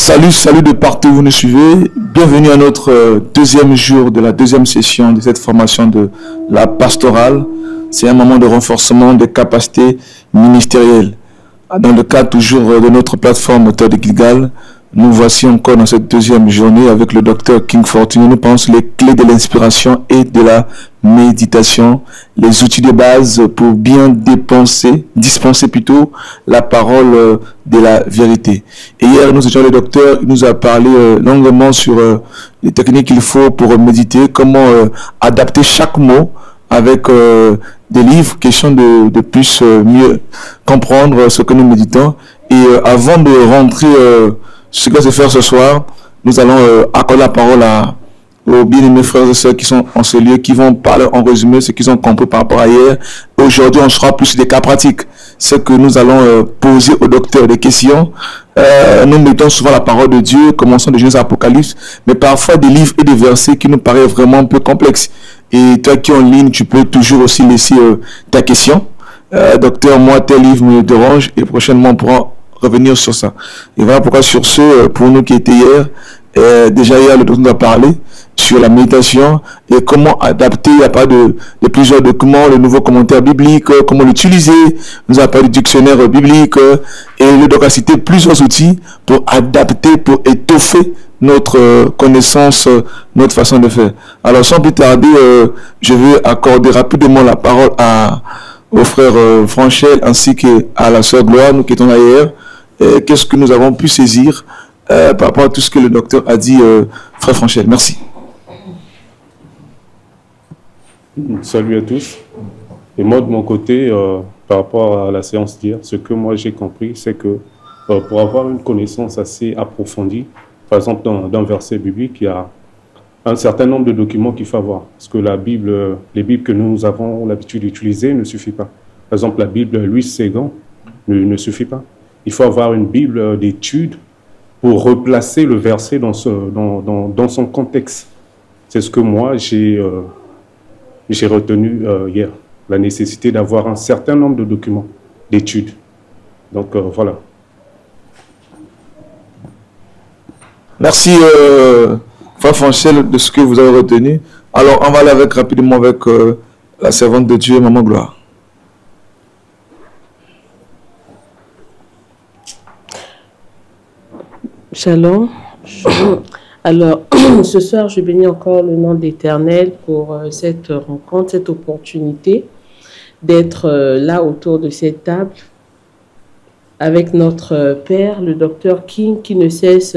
Salut, salut de partout où vous nous suivez. Bienvenue à notre deuxième jour de la deuxième session de cette formation de la pastorale. C'est un moment de renforcement des capacités ministérielles. Dans le cadre toujours de notre plateforme Moteur de Gilgal, nous voici encore dans cette deuxième journée avec le docteur King Fortuné. Nous pensons les clés de l'inspiration et de la méditation, les outils de base pour bien dispenser plutôt la parole de la vérité. Et hier, nous étions le docteur, il nous a parlé longuement sur les techniques qu'il faut pour méditer, comment adapter chaque mot avec des livres, question de plus mieux comprendre ce que nous méditons. Et avant de rentrer ce que va se faire ce soir, nous allons accorder la parole aux bien-aimés frères et sœurs qui sont en ce lieu, qui vont parler en résumé ce qu'ils ont compris par rapport à hier. Aujourd'hui, on sera plus sur des cas pratiques. C'est que nous allons poser au docteur des questions. Nous mettons souvent la parole de Dieu, commençons de Genèse à Apocalypse, mais parfois des livres et des versets qui nous paraissent vraiment un peu complexes. Et toi qui es en ligne, tu peux toujours aussi laisser ta question. Docteur, moi, tel livre me dérange et prochainement on pourra revenir sur ça. Et voilà pourquoi sur ce, pour nous qui étaient hier, déjà hier, le docteur nous a parlé sur la méditation et comment adapter. Il n'y a pas de plusieurs documents, le nouveau commentaire biblique, comment l'utiliser. Il nous a parlé du dictionnaire biblique et le docteur a cité plusieurs outils pour adapter, pour étoffer notre connaissance, notre façon de faire. Alors sans plus tarder, je vais accorder rapidement la parole au frère Franchel ainsi qu'à la sœur Gloire, nous qui étions là hier. Qu'est-ce que nous avons pu saisir par rapport à tout ce que le docteur a dit, frère Franchel. Merci. Salut à tous. Et moi, de mon côté, par rapport à la séance d'hier, ce que moi j'ai compris, c'est que pour avoir une connaissance assez approfondie, par exemple dans un verset biblique, il y a un certain nombre de documents qu'il faut avoir. Parce que la Bible, les Bibles que nous avons l'habitude d'utiliser ne suffit pas. Par exemple, la Bible Louis Ségan ne suffit pas. Il faut avoir une Bible d'étude pour replacer le verset dans son contexte. C'est ce que moi j'ai retenu hier, la nécessité d'avoir un certain nombre de documents d'études. Donc voilà. Merci frère Franchel de ce que vous avez retenu. Alors on va aller rapidement avec la servante de Dieu, Maman Gloire. Shalom. Alors, ce soir, je bénis encore le nom d'Éternel pour cette rencontre, cette opportunité d'être là autour de cette table avec notre Père, le docteur King, qui ne cesse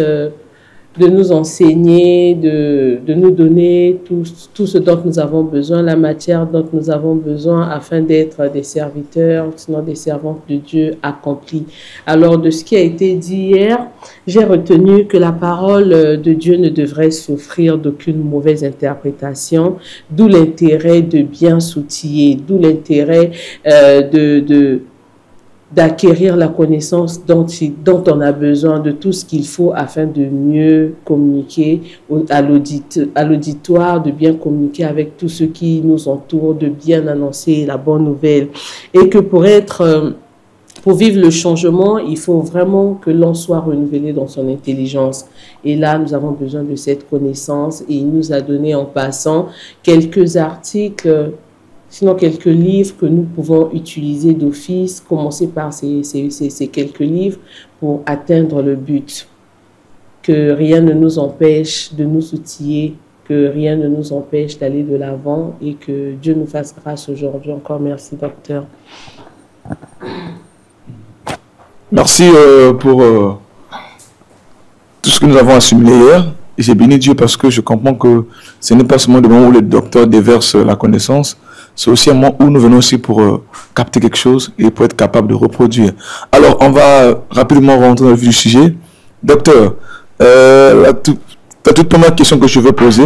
de nous enseigner, de nous donner tout ce dont nous avons besoin, la matière dont nous avons besoin afin d'être des serviteurs, sinon des servantes de Dieu accomplis. Alors, de ce qui a été dit hier, j'ai retenu que la parole de Dieu ne devrait souffrir d'aucune mauvaise interprétation, d'où l'intérêt de bien s'outiller, d'où l'intérêt d'acquérir la connaissance dont on a besoin, de tout ce qu'il faut afin de mieux communiquer à l'auditoire, de bien communiquer avec tous ceux qui nous entourent, de bien annoncer la bonne nouvelle. Et que pour vivre le changement, il faut vraiment que l'on soit renouvelé dans son intelligence. Et là, nous avons besoin de cette connaissance. Et il nous a donné en passant quelques articles, sinon quelques livres que nous pouvons utiliser d'office, commencer par ces quelques livres pour atteindre le but. Que rien ne nous empêche de nous outiller, que rien ne nous empêche d'aller de l'avant et que Dieu nous fasse grâce aujourd'hui. Encore merci, docteur. Merci pour tout ce que nous avons assimilé hier. Et j'ai béni Dieu parce que je comprends que ce n'est pas seulement le moment où le docteur déverse la connaissance, c'est aussi un moment où nous venons aussi pour capter quelque chose et pour être capable de reproduire. Alors, on va rapidement rentrer dans le vif du sujet. Docteur, la toute première question que je veux poser,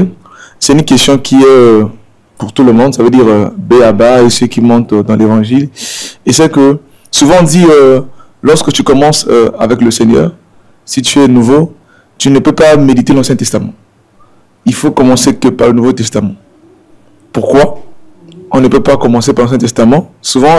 c'est une question qui est pour tout le monde, ça veut dire B à bas et ceux qui montent dans l'évangile. Et c'est que souvent on dit, lorsque tu commences avec le Seigneur, si tu es nouveau, tu ne peux pas méditer l'Ancien Testament. Il faut commencer que par le Nouveau Testament. Pourquoi on ne peut pas commencer par l'Ancien Testament? Souvent,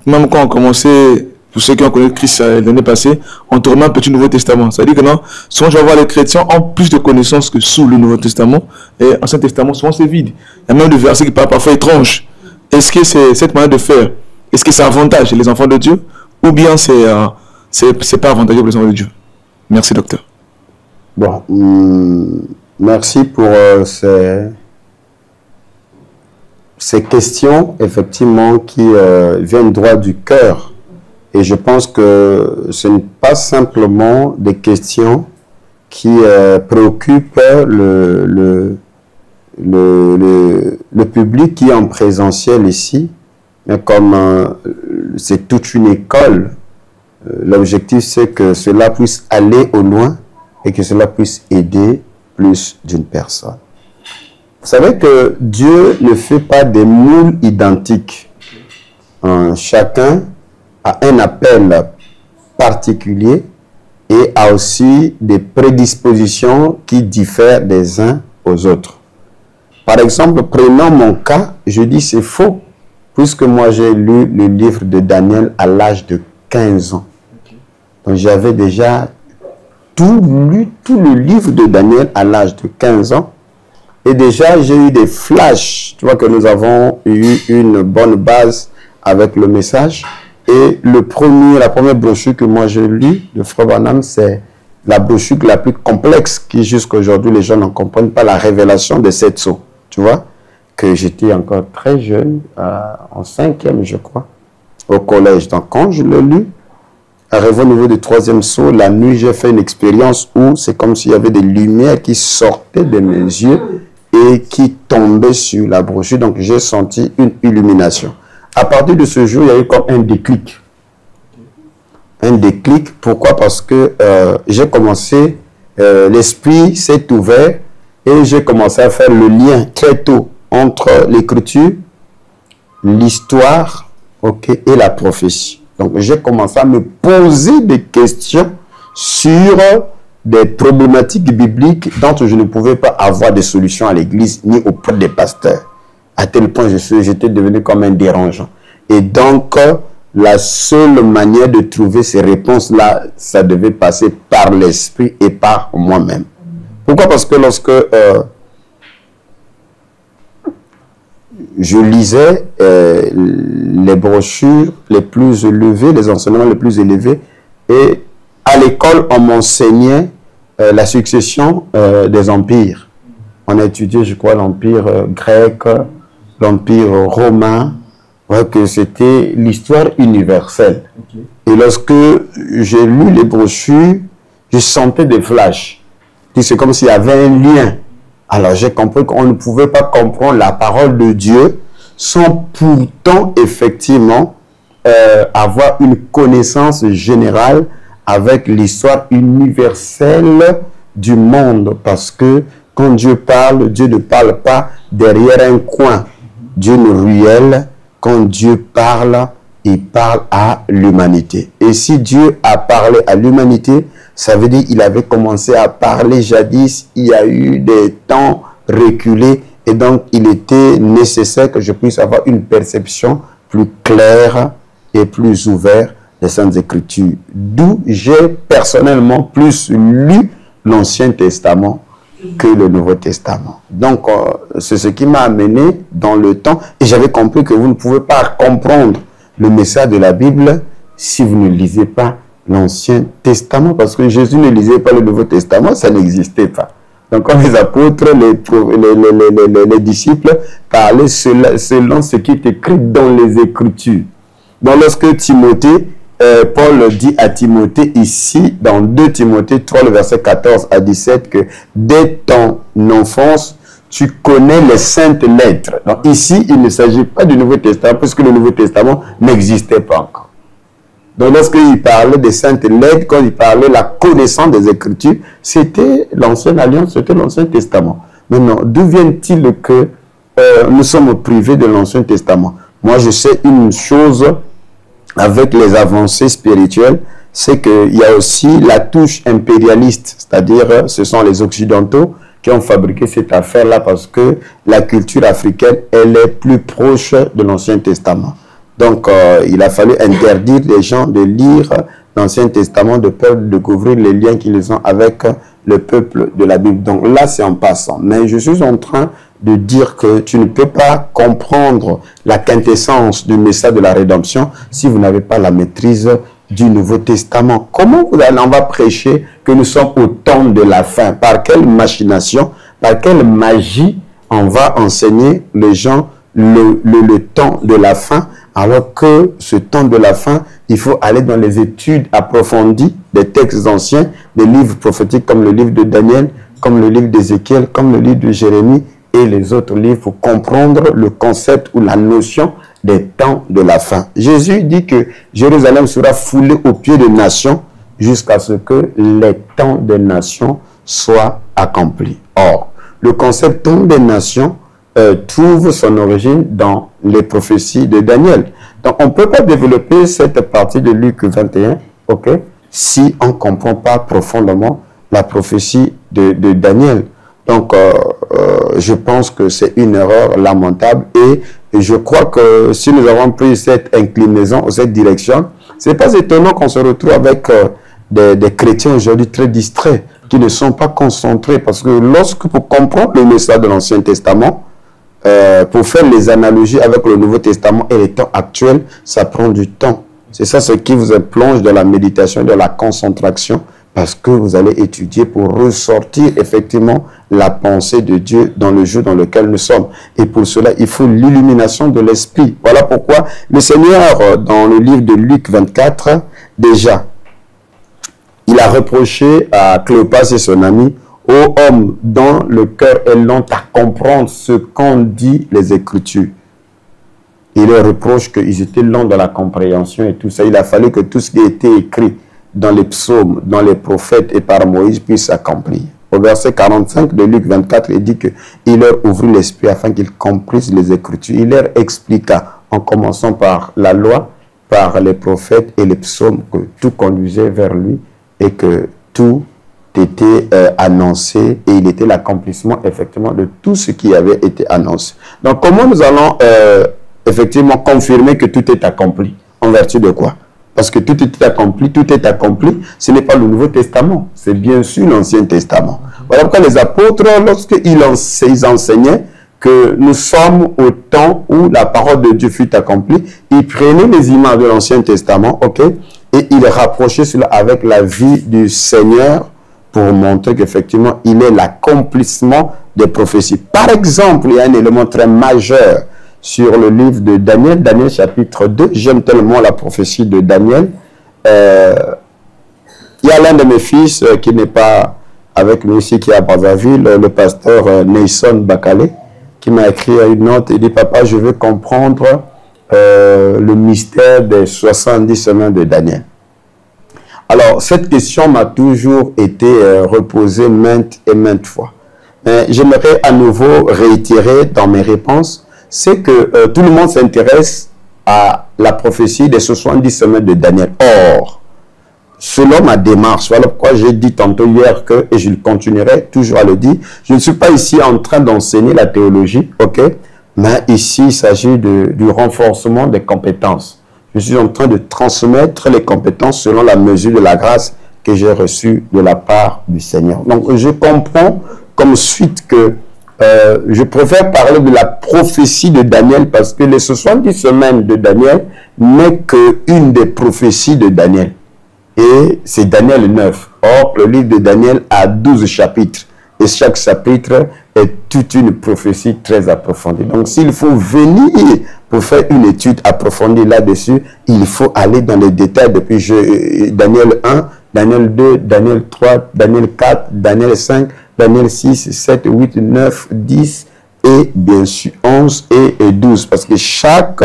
même quand on commençait pour ceux qui ont connu Christ l'année passée, on te remet un petit Nouveau Testament. Ça veut dire que non, souvent je vais voir les chrétiens ont plus de connaissances que sous le Nouveau Testament. Et l'Ancien Testament, souvent c'est vide. Il y a même des versets qui parlent parfois étranges. Est-ce que c'est cette manière de faire, est-ce que c'est avantage les enfants de Dieu, ou bien c'est pas avantageux pour les enfants de Dieu? Merci, docteur. Bon, merci pour ces questions, effectivement, qui viennent droit du cœur. Et je pense que ce n'est pas simplement des questions qui préoccupent le public qui est en présentiel ici, mais comme c'est toute une école, l'objectif c'est que cela puisse aller au loin et que cela puisse aider plus d'une personne. Vous savez que Dieu ne fait pas des moules identiques. Chacun a un appel particulier et a aussi des prédispositions qui diffèrent des uns aux autres. Par exemple, prenons mon cas, je dis c'est faux, puisque moi j'ai lu le livre de Daniel à l'âge de 15 ans. Donc j'avais déjà tout lu, tout le livre de Daniel à l'âge de 15 ans. Et déjà j'ai eu des flashs. Tu vois que nous avons eu une bonne base avec le message. Et la première brochure que moi j'ai lue de Frère Branham, c'est la brochure la plus complexe qui jusqu'à aujourd'hui les gens n'en comprennent pas, la révélation des 7 sceaux. Tu vois, que j'étais encore très jeune, en 5e je crois, au collège. Donc quand je l'ai lu, arrivé au niveau du 3e sceau, la nuit j'ai fait une expérience où c'est comme s'il y avait des lumières qui sortaient de mes yeux et qui tombaient sur la brochure. Donc j'ai senti une illumination. À partir de ce jour, il y a eu comme un déclic. Un déclic, pourquoi? Parce que j'ai commencé, l'esprit s'est ouvert et j'ai commencé à faire le lien très tôt entre l'écriture, l'histoire, et la prophétie. Donc j'ai commencé à me poser des questions sur des problématiques bibliques dont je ne pouvais pas avoir de solution à l'église ni auprès des pasteurs. À tel point j'étais devenu comme un dérangeant. Et donc, la seule manière de trouver ces réponses-là, ça devait passer par l'esprit et par moi-même. Pourquoi? Parce que lorsque je lisais les brochures les plus élevées, les enseignements les plus élevés, et à l'école, on m'enseignait la succession des empires. On a étudié, je crois, l'empire grec, l'empire romain, que c'était l'histoire universelle. Et lorsque j'ai lu les brochures, je sentais des flashs. C'est comme s'il y avait un lien. Alors j'ai compris qu'on ne pouvait pas comprendre la parole de Dieu sans pourtant effectivement avoir une connaissance générale avec l'histoire universelle du monde. Parce que quand Dieu parle, Dieu ne parle pas derrière un coin. Dieu ne ruelle. Quand Dieu parle, il parle à l'humanité. Et si Dieu a parlé à l'humanité, ça veut dire qu'il avait commencé à parler jadis, il y a eu des temps reculés, et donc il était nécessaire que je puisse avoir une perception plus claire et plus ouverte des Saintes Écritures. D'où j'ai personnellement plus lu l'Ancien Testament que le Nouveau Testament. Donc, c'est ce qui m'a amené dans le temps, et j'avais compris que vous ne pouvez pas comprendre le message de la Bible si vous ne lisez pas l'Ancien Testament, parce que Jésus ne lisait pas le Nouveau Testament, ça n'existait pas. Donc, quand les apôtres, les disciples parlaient selon ce qui est écrit dans les Écritures. Donc, lorsque Timothée, Paul dit à Timothée ici, dans 2 Timothée 3, le verset 14 à 17, que dès ton enfance, tu connais les saintes lettres. Donc ici, il ne s'agit pas du Nouveau Testament, puisque le Nouveau Testament n'existait pas encore. Donc lorsqu'il parlait des saintes lettres, quand il parlait de la connaissance des Écritures, c'était l'Ancienne Alliance, c'était l'Ancien Testament. Maintenant, d'où vient-il que nous sommes privés de l'Ancien Testament? Moi, je sais une chose avec les avancées spirituelles, c'est qu'il y a aussi la touche impérialiste, c'est-à-dire ce sont les Occidentaux qui ont fabriqué cette affaire-là parce que la culture africaine, elle est plus proche de l'Ancien Testament. Donc, il a fallu interdire les gens de lire l'Ancien Testament de peur de découvrir les liens qu'ils ont avec le peuple de la Bible. Donc là, c'est en passant. Mais je suis en train de dire que tu ne peux pas comprendre la quintessence du message de la rédemption si vous n'avez pas la maîtrise du Nouveau Testament. Comment on va prêcher que nous sommes au temps de la fin? Par quelle machination, par quelle magie on va enseigner les gens le temps de la fin, alors que ce temps de la fin, il faut aller dans les études approfondies des textes anciens, des livres prophétiques comme le livre de Daniel, comme le livre d'Ézéchiel, comme le livre de Jérémie et les autres livres pour comprendre le concept ou la notion des temps de la fin. Jésus dit que Jérusalem sera foulée aux pieds des nations jusqu'à ce que les temps des nations soient accomplis. Or, le concept temps des nations trouve son origine dans les prophéties de Daniel. Donc, on ne peut pas développer cette partie de Luc 21, ok, si on ne comprend pas profondément la prophétie de Daniel. Donc, je pense que c'est une erreur lamentable et je crois que si nous avons pris cette inclinaison ou cette direction, ce n'est pas étonnant qu'on se retrouve avec des chrétiens aujourd'hui très distraits, qui ne sont pas concentrés, parce que lorsque pour comprendre le message de l'Ancien Testament, pour faire les analogies avec le Nouveau Testament et les temps actuels, ça prend du temps. C'est ça ce qui vous plonge dans la méditation, dans la concentration, parce que vous allez étudier pour ressortir effectivement la pensée de Dieu dans le jour dans lequel nous sommes. Et pour cela, il faut l'illumination de l'esprit. Voilà pourquoi le Seigneur, dans le livre de Luc 24, déjà, il a reproché à Cléopas et son ami: « Ô homme dont le cœur est lent à comprendre ce qu'ont dit les Écritures. » Il leur reproche qu'ils étaient lents dans la compréhension et tout ça. Il a fallu que tout ce qui a été écrit dans les psaumes, dans les prophètes et par Moïse puisse s'accomplir. Au verset 45 de Luc 24, il dit qu'il leur ouvrit l'esprit afin qu'ils comprissent les Écritures. Il leur expliqua, en commençant par la loi, par les prophètes et les psaumes, que tout conduisait vers lui et que tout était annoncé et il était l'accomplissement effectivement de tout ce qui avait été annoncé. Donc comment nous allons effectivement confirmer que tout est accompli? En vertu de quoi? Parce que tout est accompli, ce n'est pas le Nouveau Testament, c'est bien sûr l'Ancien Testament. Voilà pourquoi les apôtres, lorsqu'ils enseignaient que nous sommes au temps où la parole de Dieu fut accomplie, ils prenaient les images de l'Ancien Testament, ok, et ils rapprochaient cela avec la vie du Seigneur pour montrer qu'effectivement, il est l'accomplissement des prophéties. Par exemple, il y a un élément très majeur sur le livre de Daniel, Daniel chapitre 2. J'aime tellement la prophétie de Daniel. Il y a l'un de mes fils qui n'est pas avec nous ici, qui est à Brazzaville, le pasteur Nelson Bakale, qui m'a écrit une note et dit: « Papa, je veux comprendre le mystère des 70 semaines de Daniel. » Alors, cette question m'a toujours été reposée maintes et maintes fois. J'aimerais à nouveau réitérer dans mes réponses, c'est que tout le monde s'intéresse à la prophétie des 70 semaines de Daniel. Or, selon ma démarche, voilà pourquoi j'ai dit tantôt hier que, et je continuerai toujours à le dire, je ne suis pas ici en train d'enseigner la théologie, ok, mais ici il s'agit du renforcement des compétences. Je suis en train de transmettre les compétences selon la mesure de la grâce que j'ai reçue de la part du Seigneur. Donc, je comprends comme suite que je préfère parler de la prophétie de Daniel parce que les 70 semaines de Daniel n'est qu'une des prophéties de Daniel. Et c'est Daniel 9. Or, le livre de Daniel a 12 chapitres. Et chaque chapitre est toute une prophétie très approfondie. Donc, s'il faut venir pour faire une étude approfondie là-dessus, il faut aller dans les détails depuis Daniel 1, Daniel 2, Daniel 3, Daniel 4, Daniel 5, Daniel 6, 7, 8, 9, 10 et bien sûr 11 et 12. Parce que chaque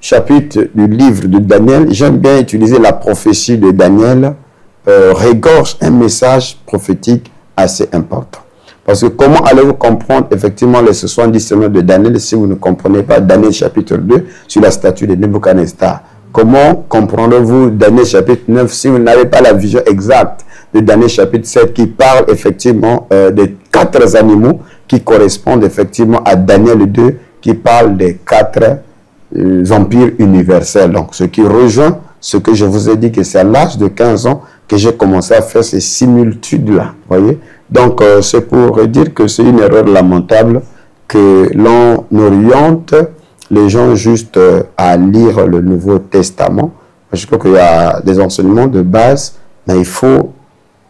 chapitre du livre de Daniel, j'aime bien utiliser la prophétie de Daniel, regorge un message prophétique assez important. Parce que comment allez-vous comprendre effectivement les 70 semaines de Daniel si vous ne comprenez pas Daniel chapitre 2 sur la statue de Nebuchadnezzar? Comment comprendrez-vous Daniel chapitre 9 si vous n'avez pas la vision exacte de Daniel chapitre 7 qui parle effectivement des 4 animaux qui correspondent effectivement à Daniel 2 qui parle des 4 empires universels. Donc, ce qui rejoint ce que je vous ai dit, que c'est à l'âge de 15 ans que j'ai commencé à faire ces similitudes-là. Voyez? Donc, c'est pour dire que c'est une erreur lamentable que l'on oriente les gens juste à lire le Nouveau Testament. Je crois qu'il y a des enseignements de base, mais il faut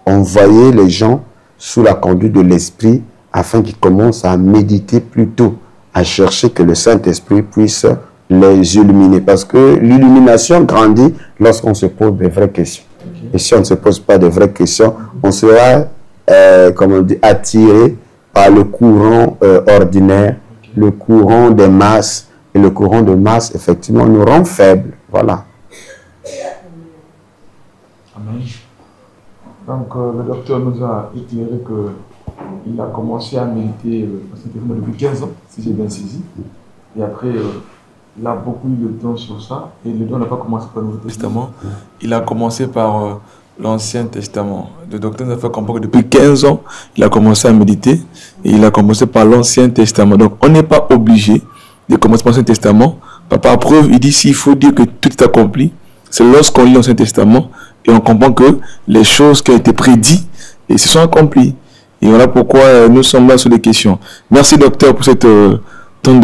envoyer les gens sous la conduite de l'Esprit afin qu'ils commencent à méditer plutôt, à chercher que le Saint-Esprit puisse les illuminer. Parce que l'illumination grandit lorsqu'on se pose des vraies questions. Et si on ne se pose pas de vraies questions, on sera comme on dit, attiré par le courant ordinaire, le courant des masses. Et le courant de masse, effectivement, nous rend faibles. Voilà. Amen. Donc, le docteur nous a éclairé qu'il a commencé à méditer depuis 15 ans, si j'ai bien saisi. Et après, il a beaucoup eu le temps sur ça. Et le don n'a pas commencé par le Nouveau Testament. Il a commencé par l'Ancien Testament. Le docteur nous a fait comprendre que depuis 15 ans, il a commencé à méditer. Et il a commencé par l'Ancien Testament. Donc, on n'est pas obligé de commencer par l'Ancien Testament. Par preuve, il dit s'il faut dire que tout est accompli, c'est lorsqu'on lit l'Ancien Testament et on comprend que les choses qui ont été prédites et se sont accomplies. Et voilà pourquoi nous sommes là sur les questions. Merci docteur pour cette temps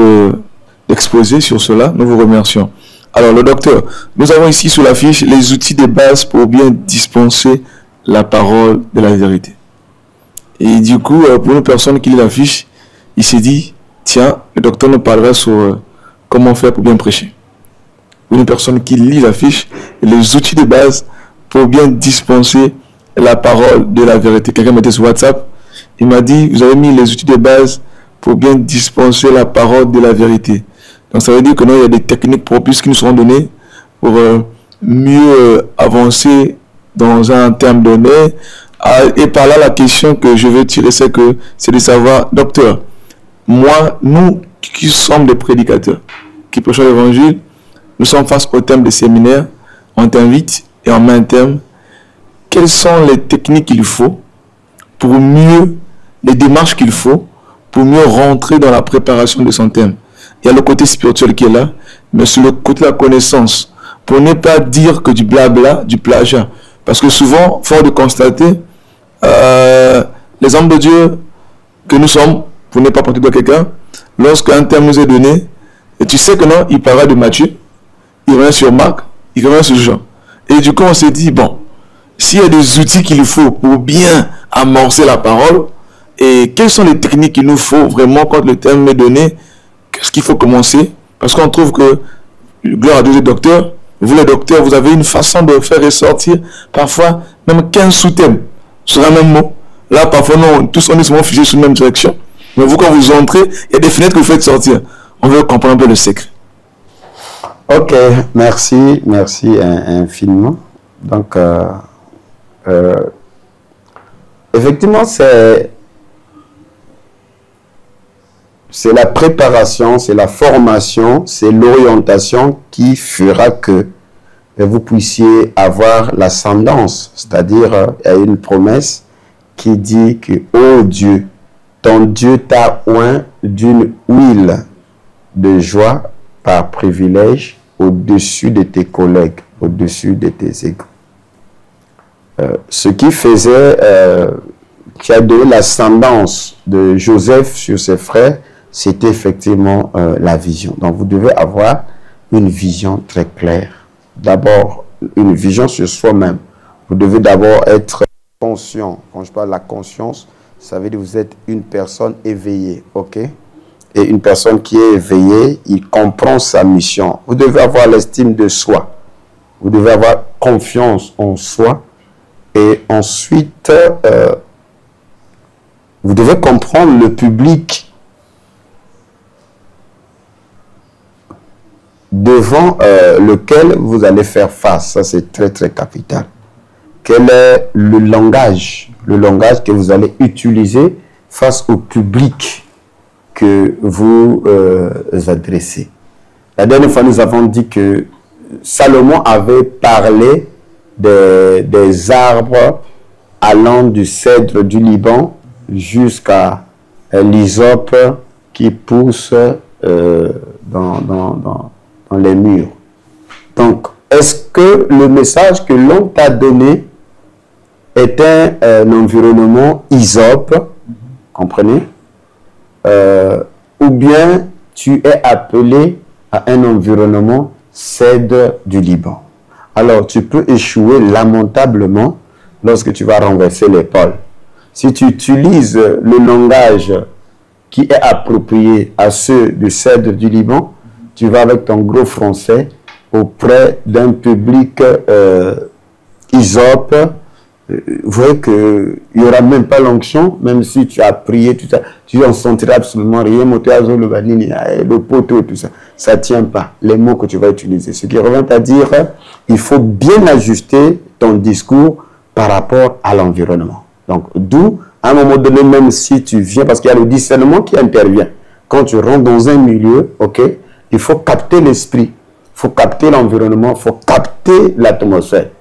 d'exposé sur cela. Nous vous remercions. Alors le docteur, nous avons ici sur l'affiche les outils de base pour bien dispenser la parole de la vérité. Et du coup, pour une personne qui lit l'affiche, il s'est dit, tiens, le docteur nous parlera sur comment faire pour bien prêcher. Pour une personne qui lit l'affiche, les outils de base pour bien dispenser la parole de la vérité. Quelqu'un m'était sur WhatsApp, il m'a dit, vous avez mis les outils de base pour bien dispenser la parole de la vérité. Donc ça veut dire que non, il y a des techniques propices qui nous seront données pour mieux avancer dans un terme donné. Et par là, la question que je veux tirer, c'est de savoir, docteur, moi, nous qui sommes des prédicateurs, qui prêchons l'évangile, nous sommes face au thème des séminaires, on t'invite et on met un thème. Quelles sont les techniques qu'il faut pour mieux, les démarches qu'il faut pour mieux rentrer dans la préparation de son thème? Il y a le côté spirituel qui est là, mais sur le côté de la connaissance, pour ne pas dire que du blabla, du plagiat. Parce que souvent, fort de constater, les hommes de Dieu que nous sommes, pour ne pas porter de quelqu'un, lorsqu'un thème nous est donné, et tu sais que non, il parlera de Matthieu, il revient sur Marc, il revient sur Jean. Et du coup, on s'est dit, bon, s'il y a des outils qu'il faut pour bien amorcer la parole, et quelles sont les techniques qu'il nous faut vraiment quand le thème est donné, qu'est-ce qu'il faut commencer? Parce qu'on trouve que, gloire à Dieu les docteurs, vous les docteurs, vous avez une façon de faire ressortir parfois même 15 sous-thèmes sur un même mot. Là, parfois, non, tous on est souvent figés sur la même direction. Mais vous, quand vous entrez, il y a des fenêtres que vous faites sortir. On veut comprendre un peu le secret. Ok, merci infiniment. Donc, effectivement, c'est la préparation, c'est la formation, c'est l'orientation qui fera que vous puissiez avoir l'ascendance. C'est-à-dire, il y a une promesse qui dit que, ô Dieu, ton Dieu t'a oint d'une huile de joie par privilège au-dessus de tes collègues, au-dessus de tes égaux. Ce qui faisait, qui a donné l'ascendance de Joseph sur ses frères, c'était effectivement la vision. Donc vous devez avoir une vision très claire. D'abord, une vision sur soi-même. Vous devez d'abord être conscient. Quand je parle de la conscience, ça veut dire que vous êtes une personne éveillée, ok? Et une personne qui est éveillée, il comprend sa mission. Vous devez avoir l'estime de soi. Vous devez avoir confiance en soi. Et ensuite, vous devez comprendre le public devant lequel vous allez faire face. Ça, c'est très, très capital. Quel est le langage que vous allez utiliser face au public que vous adressez. La dernière fois, nous avons dit que Salomon avait parlé des arbres allant du cèdre du Liban jusqu'à l'hysope qui pousse dans dans les murs. Donc, est-ce que le message que l'on t'a donné est un environnement isope, comprenez, ou bien tu es appelé à un environnement cèdre du Liban. Alors, tu peux échouer lamentablement lorsque tu vas renverser l'épaule. Si tu utilises le langage qui est approprié à ceux du cèdre du Liban, tu vas avec ton gros français auprès d'un public isope. Vous voyez qu'il n'y aura même pas l'onction, même si tu as prié, tout ça, tu n'en sentiras absolument rien, le poteau, tout ça. Ça ne tient pas, les mots que tu vas utiliser. Ce qui revient à dire, il faut bien ajuster ton discours par rapport à l'environnement. Donc, d'où, à un moment donné, même si tu viens, parce qu'il y a le discernement qui intervient. Quand tu rentres dans un milieu, ok, il faut capter l'esprit, il faut capter l'environnement, il faut capter l'atmosphère.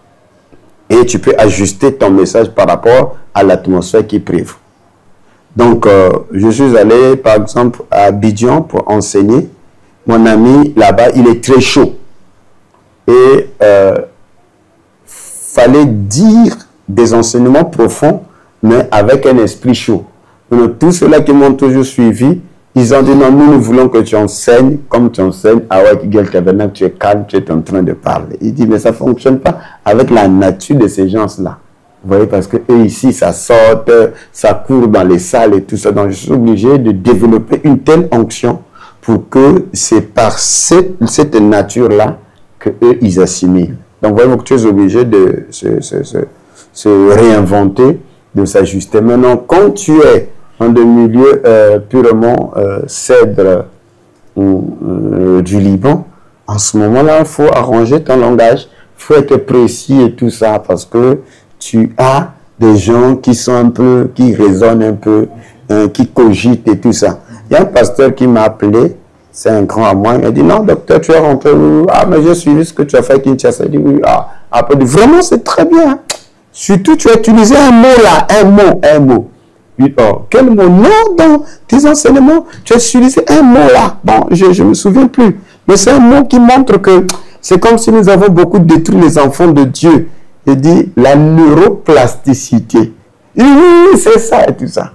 Et tu peux ajuster ton message par rapport à l'atmosphère qui prive. Donc, je suis allé, par exemple, à Abidjan pour enseigner. Mon ami, là-bas, il est très chaud. Et fallait dire des enseignements profonds, mais avec un esprit chaud. Donc, tous ceux-là qui m'ont toujours suivi, ils ont dit non, nous voulons que tu enseignes comme tu enseignes à Waikigel Tabernacle, tu es calme, tu es en train de parler. Il dit mais ça ne fonctionne pas avec la nature de ces gens-là. Vous voyez, parce que eux ici, ça saute, ça court dans les salles et tout ça. Donc je suis obligé de développer une telle onction pour que c'est par cette nature-là que eux ils assimilent. Donc vous voyez que tu es obligé de se réinventer, de s'ajuster. Maintenant, quand tu es dans des milieux purement cèdre du Liban, en ce moment-là, il faut arranger ton langage, il faut être précis et tout ça, parce que tu as des gens qui sont un peu, qui raisonnent un peu, qui cogitent et tout ça. Il y a un pasteur qui m'a appelé, c'est un grand à moi, il m'a dit, non, docteur, tu es rentré, ah, mais j'ai suivi ce que tu as fait à Kinshasa. Il dit, oui, ah, après, vraiment, c'est très bien. Surtout, tu as utilisé un mot là, un mot. Oh, quel mot? Non, dans tes enseignements, tu as utilisé un mot là. Bon, je ne me souviens plus. Mais c'est un mot qui montre que c'est comme si nous avons beaucoup détruit les enfants de Dieu. Il dit la neuroplasticité. Il dit oui, c'est ça et tout ça.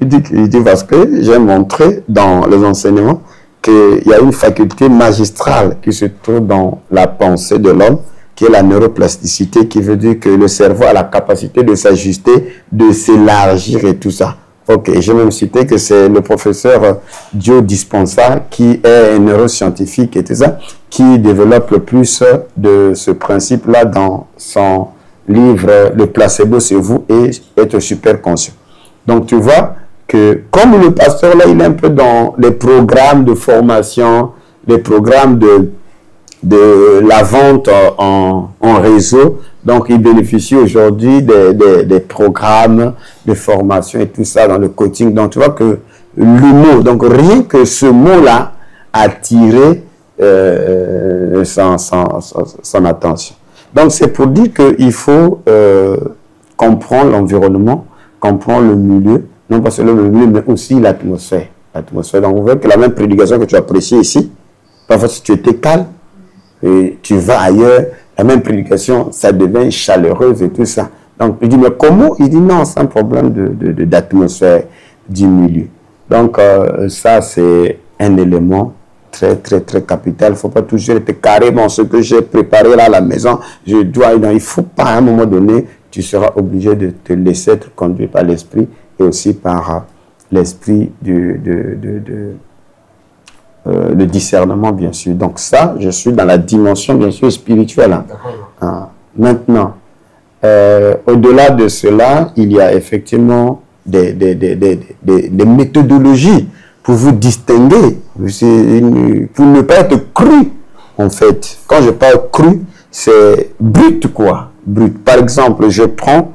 Il dit parce que j'ai montré dans les enseignements qu'il y a une faculté magistrale qui se trouve dans la pensée de l'homme, qui est la neuroplasticité, qui veut dire que le cerveau a la capacité de s'ajuster, de s'élargir et tout ça. Ok, j'ai même cité que c'est le professeur Joe Dispenza, qui est un neuroscientifique et tout ça, qui développe le plus de ce principe-là dans son livre « Le placebo sur vous et être super conscient ». Donc tu vois que comme le pasteur là, il est un peu dans les programmes de formation, les programmes de la vente en réseau. Donc, il bénéficie aujourd'hui des programmes de formation et tout ça dans le coaching. Donc, tu vois que le mot, donc rien que ce mot-là a attiré son attention. Donc, c'est pour dire qu'il faut comprendre l'environnement, comprendre le milieu, non pas seulement le milieu, mais aussi l'atmosphère. L'atmosphère. Donc, vous voyez que la même prédication que tu as prêchée ici, parfois si tu étais calme, et tu vas ailleurs, la même prédication, ça devient chaleureuse et tout ça. Donc, il dit, mais comment? Il dit, non, c'est un problème d'atmosphère du milieu. Donc, ça, c'est un élément très, très, très capital. Il ne faut pas toujours être carré dans ce que j'ai préparé là à la maison. Je dois, non, il ne faut pas, à un moment donné, tu seras obligé de te laisser être conduit par l'esprit et aussi par l'esprit le discernement, bien sûr. Donc ça, je suis dans la dimension, bien sûr, spirituelle. Maintenant, au-delà de cela, il y a effectivement des méthodologies pour vous distinguer, pour ne pas être cru, en fait. Quand je parle cru, c'est brut, quoi. Brut. Par exemple, je prends,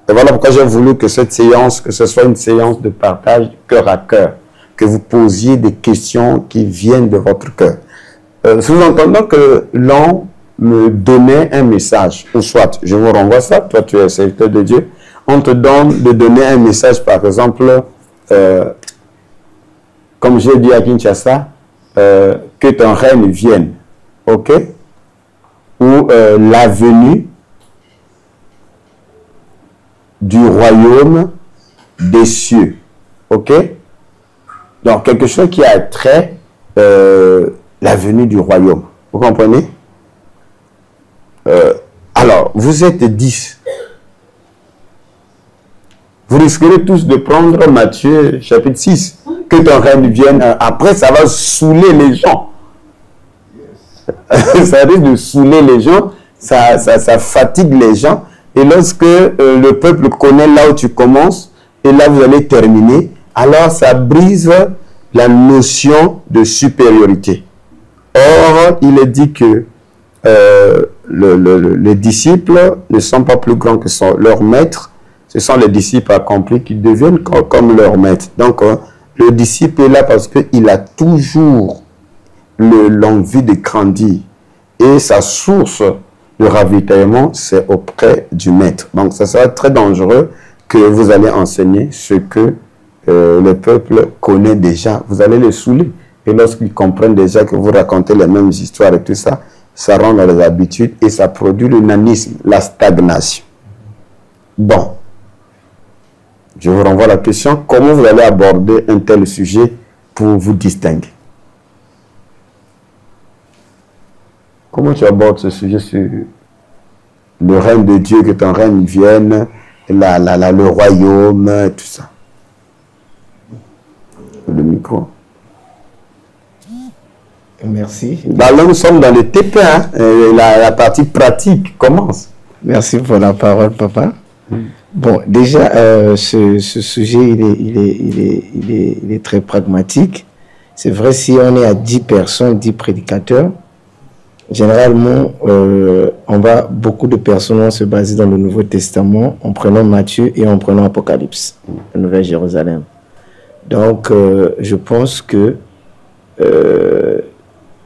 et voilà pourquoi j'ai voulu que cette séance, que ce soit une séance de partage cœur à cœur, que vous posiez des questions qui viennent de votre cœur. Sous-entendant que l'on me donnait un message, ou soit, je vous renvoie ça, toi tu es serviteur de Dieu, on te donne de donner un message, par exemple, comme j'ai dit à Kinshasa, que ton règne vienne. ok, ou la venue du royaume des cieux, ok. Donc quelque chose qui a trait la venue du royaume, vous comprenez. Alors vous êtes 10, vous risquerez tous de prendre Matthieu chapitre 6, que ton règne vienne, après ça va saouler les gens. Ça risque de saouler les gens, ça fatigue les gens. Et lorsque le peuple connaît là où tu commences, et là vous allez terminer, alors ça brise la notion de supériorité. Or, il est dit que les disciples ne sont pas plus grands que leur maître, ce sont les disciples accomplis qui deviennent comme leur maître. Donc, le disciple est là parce qu'il a toujours l'envie de grandir. Et sa source de ravitaillement, c'est auprès du maître. Donc, ça sera très dangereux que vous allez enseigner ce que le peuple connaît déjà. Vous allez les saouler. Et lorsqu'ils comprennent déjà que vous racontez les mêmes histoires et tout ça, ça rend dans les habitudes et ça produit le nanisme, la stagnation. Bon. Je vous renvoie à la question, comment vous allez aborder un tel sujet pour vous distinguer? Comment tu abordes ce sujet sur le règne de Dieu, que ton règne vienne, le royaume, tout ça? Le micro. Merci. Là, nous sommes dans le TP, hein, la partie pratique commence. Merci pour la parole, papa. Bon, déjà, ce sujet, il est très pragmatique. C'est vrai, si on est à 10 personnes, 10 prédicateurs, généralement, beaucoup de personnes vont se baser dans le Nouveau Testament en prenant Matthieu et en prenant Apocalypse, la Nouvelle Jérusalem. Donc, je pense que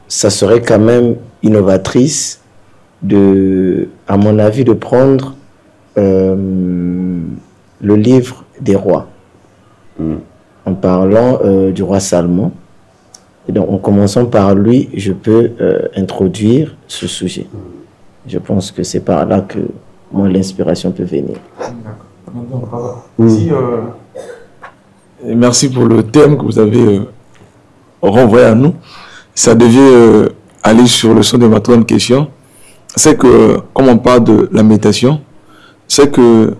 ça serait quand même innovatrice à mon avis, de prendre le livre des rois, en parlant du roi Salomon. Et donc, en commençant par lui, je peux introduire ce sujet. Je pense que c'est par là que moi, l'inspiration peut venir. Merci pour le thème que vous avez renvoyé à nous. Ça devait aller sur le son de ma troisième question. C'est que, comme on parle de la méditation, c'est que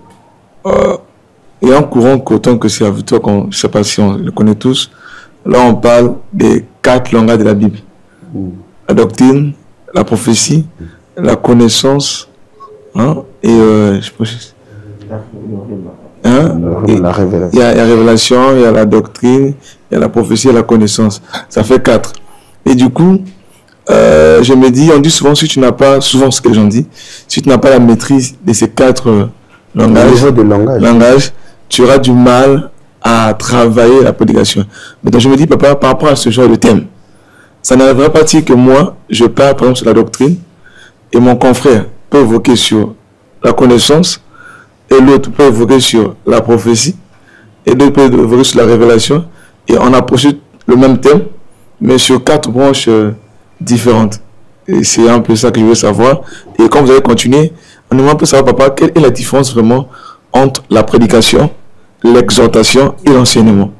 il y a un courant qu'autant que c'est à vous, je ne sais pas si on le connaît tous, là on parle des 4 langages de la Bible. La doctrine, la prophétie, la connaissance, hein, et je pense, hein, la révélation. Il y a la révélation, il y a la doctrine, il y a la prophétie et la connaissance. Ça fait 4. Et du coup, je me dis, on dit souvent, si tu n'as pas, souvent ce que j'en dis, si tu n'as pas la maîtrise de ces 4 langages, tu auras du mal à travailler la prédication. Mais donc je me dis, papa, par rapport à ce genre de thème, ça n'arrivera pas dire que moi, je parle par exemple sur la doctrine, et mon confrère peut évoquer sur la connaissance, et l'autre peut évoquer sur la prophétie, et l'autre peut évoquer sur la révélation, et on approche le même thème, mais sur 4 branches différentes. Et c'est un peu ça que je veux savoir. Et quand vous allez continuer, on aimerait un peu savoir, papa, quelle est la différence vraiment entre la prédication, l'exhortation et l'enseignement.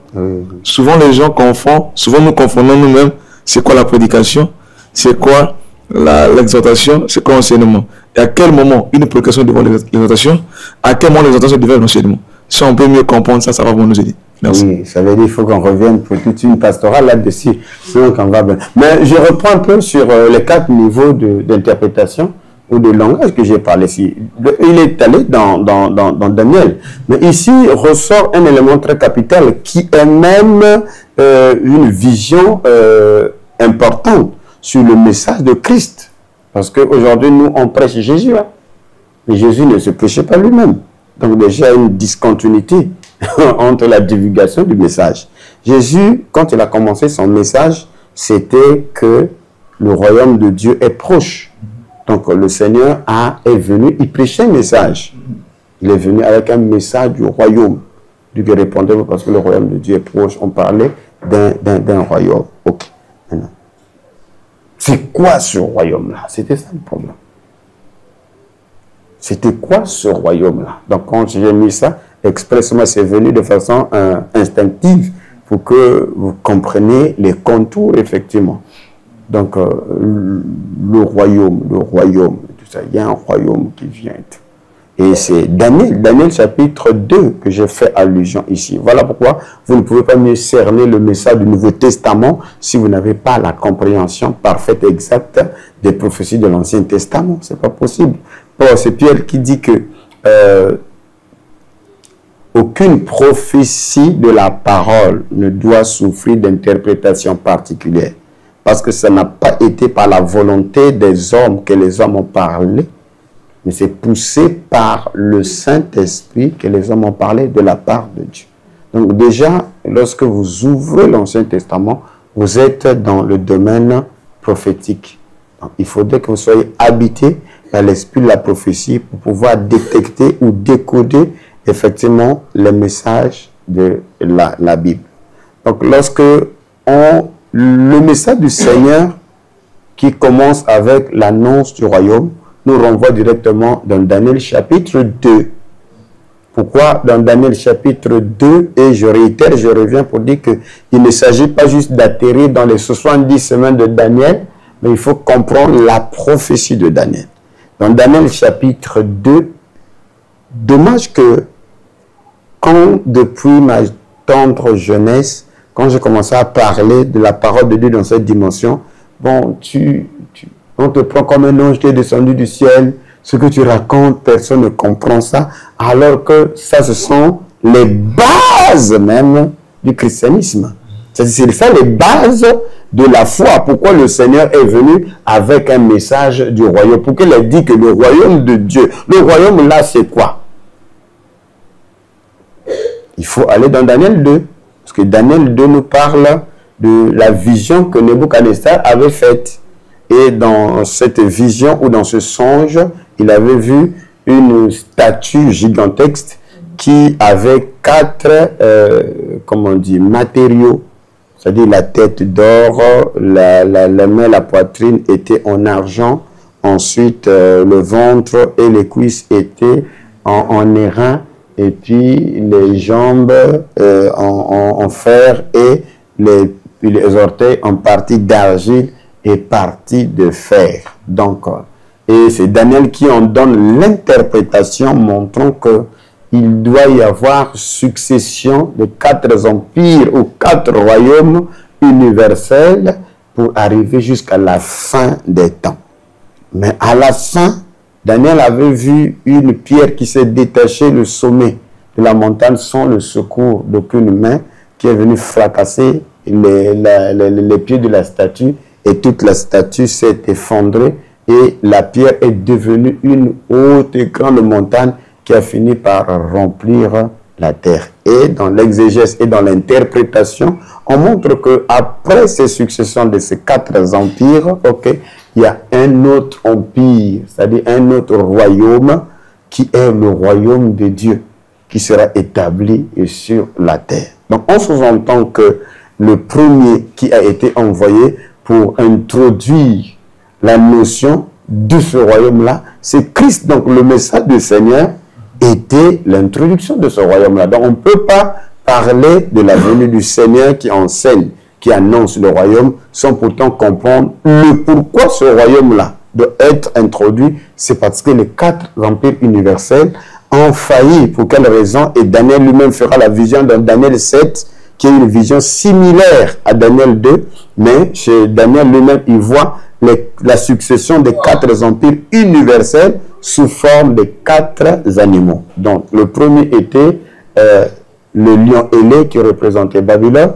Souvent les gens confondent, souvent nous confondons nous-mêmes, c'est quoi la prédication, c'est quoi l'exhortation, c'est quoi l'enseignement. Et à quel moment une prédication devient l'exhortation, à quel moment l'exhortation devient l'enseignement. Si on peut mieux comprendre ça, ça va nous aider. Merci. Oui, ça veut dire qu'il faut qu'on revienne pour toute une pastorale là-dessus, sinon qu'on va bien. Mais je reprends un peu sur les 4 niveaux d'interprétation ou de langage que j'ai parlé ici. Il est allé dans Daniel. Mais ici ressort un élément très capital qui est même une vision importante sur le message de Christ. Parce qu'aujourd'hui, nous, on prêche Jésus. Hein. Mais Jésus ne se prêchait pas lui-même. Donc déjà, il y a une discontinuité entre la divulgation du message. Jésus, quand il a commencé son message, c'était que le royaume de Dieu est proche. Donc le Seigneur est venu, il prêchait un message. Il est venu avec un message du royaume. Dieu répondait parce que le royaume de Dieu est proche. On parlait d'un royaume. Ok. Maintenant. c'est quoi ce royaume-là? C'était ça le problème. C'était quoi ce royaume-là? Donc quand j'ai mis ça, expressement, c'est venu de façon instinctive pour que vous compreniez les contours, effectivement. Donc, le royaume, tout ça, il y a un royaume qui vient. Et c'est Daniel chapitre 2 que j'ai fait allusion ici. Voilà pourquoi vous ne pouvez pas mieux cerner le message du Nouveau Testament si vous n'avez pas la compréhension parfaite, exacte des prophéties de l'Ancien Testament. C'est pas possible. Bon, c'est Pierre qui dit que aucune prophétie de la parole ne doit souffrir d'interprétation particulière. Parce que ça n'a pas été par la volonté des hommes que les hommes ont parlé, mais c'est poussé par le Saint-Esprit que les hommes ont parlé de la part de Dieu. Donc déjà, lorsque vous ouvrez l'Ancien Testament, vous êtes dans le domaine prophétique. Donc, il faudrait que vous soyez habité par l'esprit de la prophétie pour pouvoir détecter ou décoder effectivement les messages de la Bible. Donc lorsque le message du Seigneur qui commence avec l'annonce du royaume nous renvoie directement dans Daniel chapitre 2. Pourquoi dans Daniel chapitre 2, et je réitère, je reviens pour dire qu'il ne s'agit pas juste d'atterrir dans les 70 semaines de Daniel, mais il faut comprendre la prophétie de Daniel. Dans Daniel chapitre 2, dommage que quand depuis ma tendre jeunesse, quand j'ai commencé à parler de la parole de Dieu dans cette dimension, bon, on te prend comme un ange qui est descendu du ciel. Ce que tu racontes, personne ne comprend ça. Alors que ça, ce sont les bases même du christianisme. C'est ça les bases de la foi. Pourquoi le Seigneur est venu avec un message du royaume? Pourquoi il a dit que le royaume de Dieu, le royaume là, c'est quoi? Il faut aller dans Daniel 2. Parce que Daniel 2 nous parle de la vision que Nebuchadnezzar avait faite. Et dans cette vision ou dans ce songe, il avait vu une statue gigantesque qui avait 4 matériaux. C'est-à-dire la tête d'or, la main, la poitrine était en argent. Ensuite, le ventre et les cuisses étaient en airain. Et puis les jambes en fer et les orteils en partie d'argile et partie de fer. Donc, et c'est Daniel qui en donne l'interprétation montrant qu'il doit y avoir succession de 4 empires ou 4 royaumes universels pour arriver jusqu'à la fin des temps. Mais à la fin, Daniel avait vu une pierre qui s'est détachée du sommet de la montagne sans le secours d'aucune main, qui est venue fracasser les pieds de la statue, et toute la statue s'est effondrée et la pierre est devenue une haute et grande montagne qui a fini par remplir la terre. Et dans l'exégèse et dans l'interprétation, on montre que après ces successions de ces 4 empires, il y a un autre empire, c'est-à-dire un autre royaume qui est le royaume de Dieu, qui sera établi sur la terre. Donc on sous-entend que le premier qui a été envoyé pour introduire la notion de ce royaume-là, c'est Christ. Donc le message du Seigneur était l'introduction de ce royaume-là. Donc on ne peut pas parler de la venue du Seigneur qui enseigne, qui annonce le royaume, sans pourtant comprendre le pourquoi ce royaume-là doit être introduit. C'est parce que les 4 empires universels ont failli. Pour quelle raison? Et Daniel lui-même fera la vision dans Daniel 7, qui est une vision similaire à Daniel 2, mais chez Daniel lui-même, il voit la succession des 4 empires universels sous forme de 4 animaux. Donc, le premier était le lion ailé qui représentait Babylone,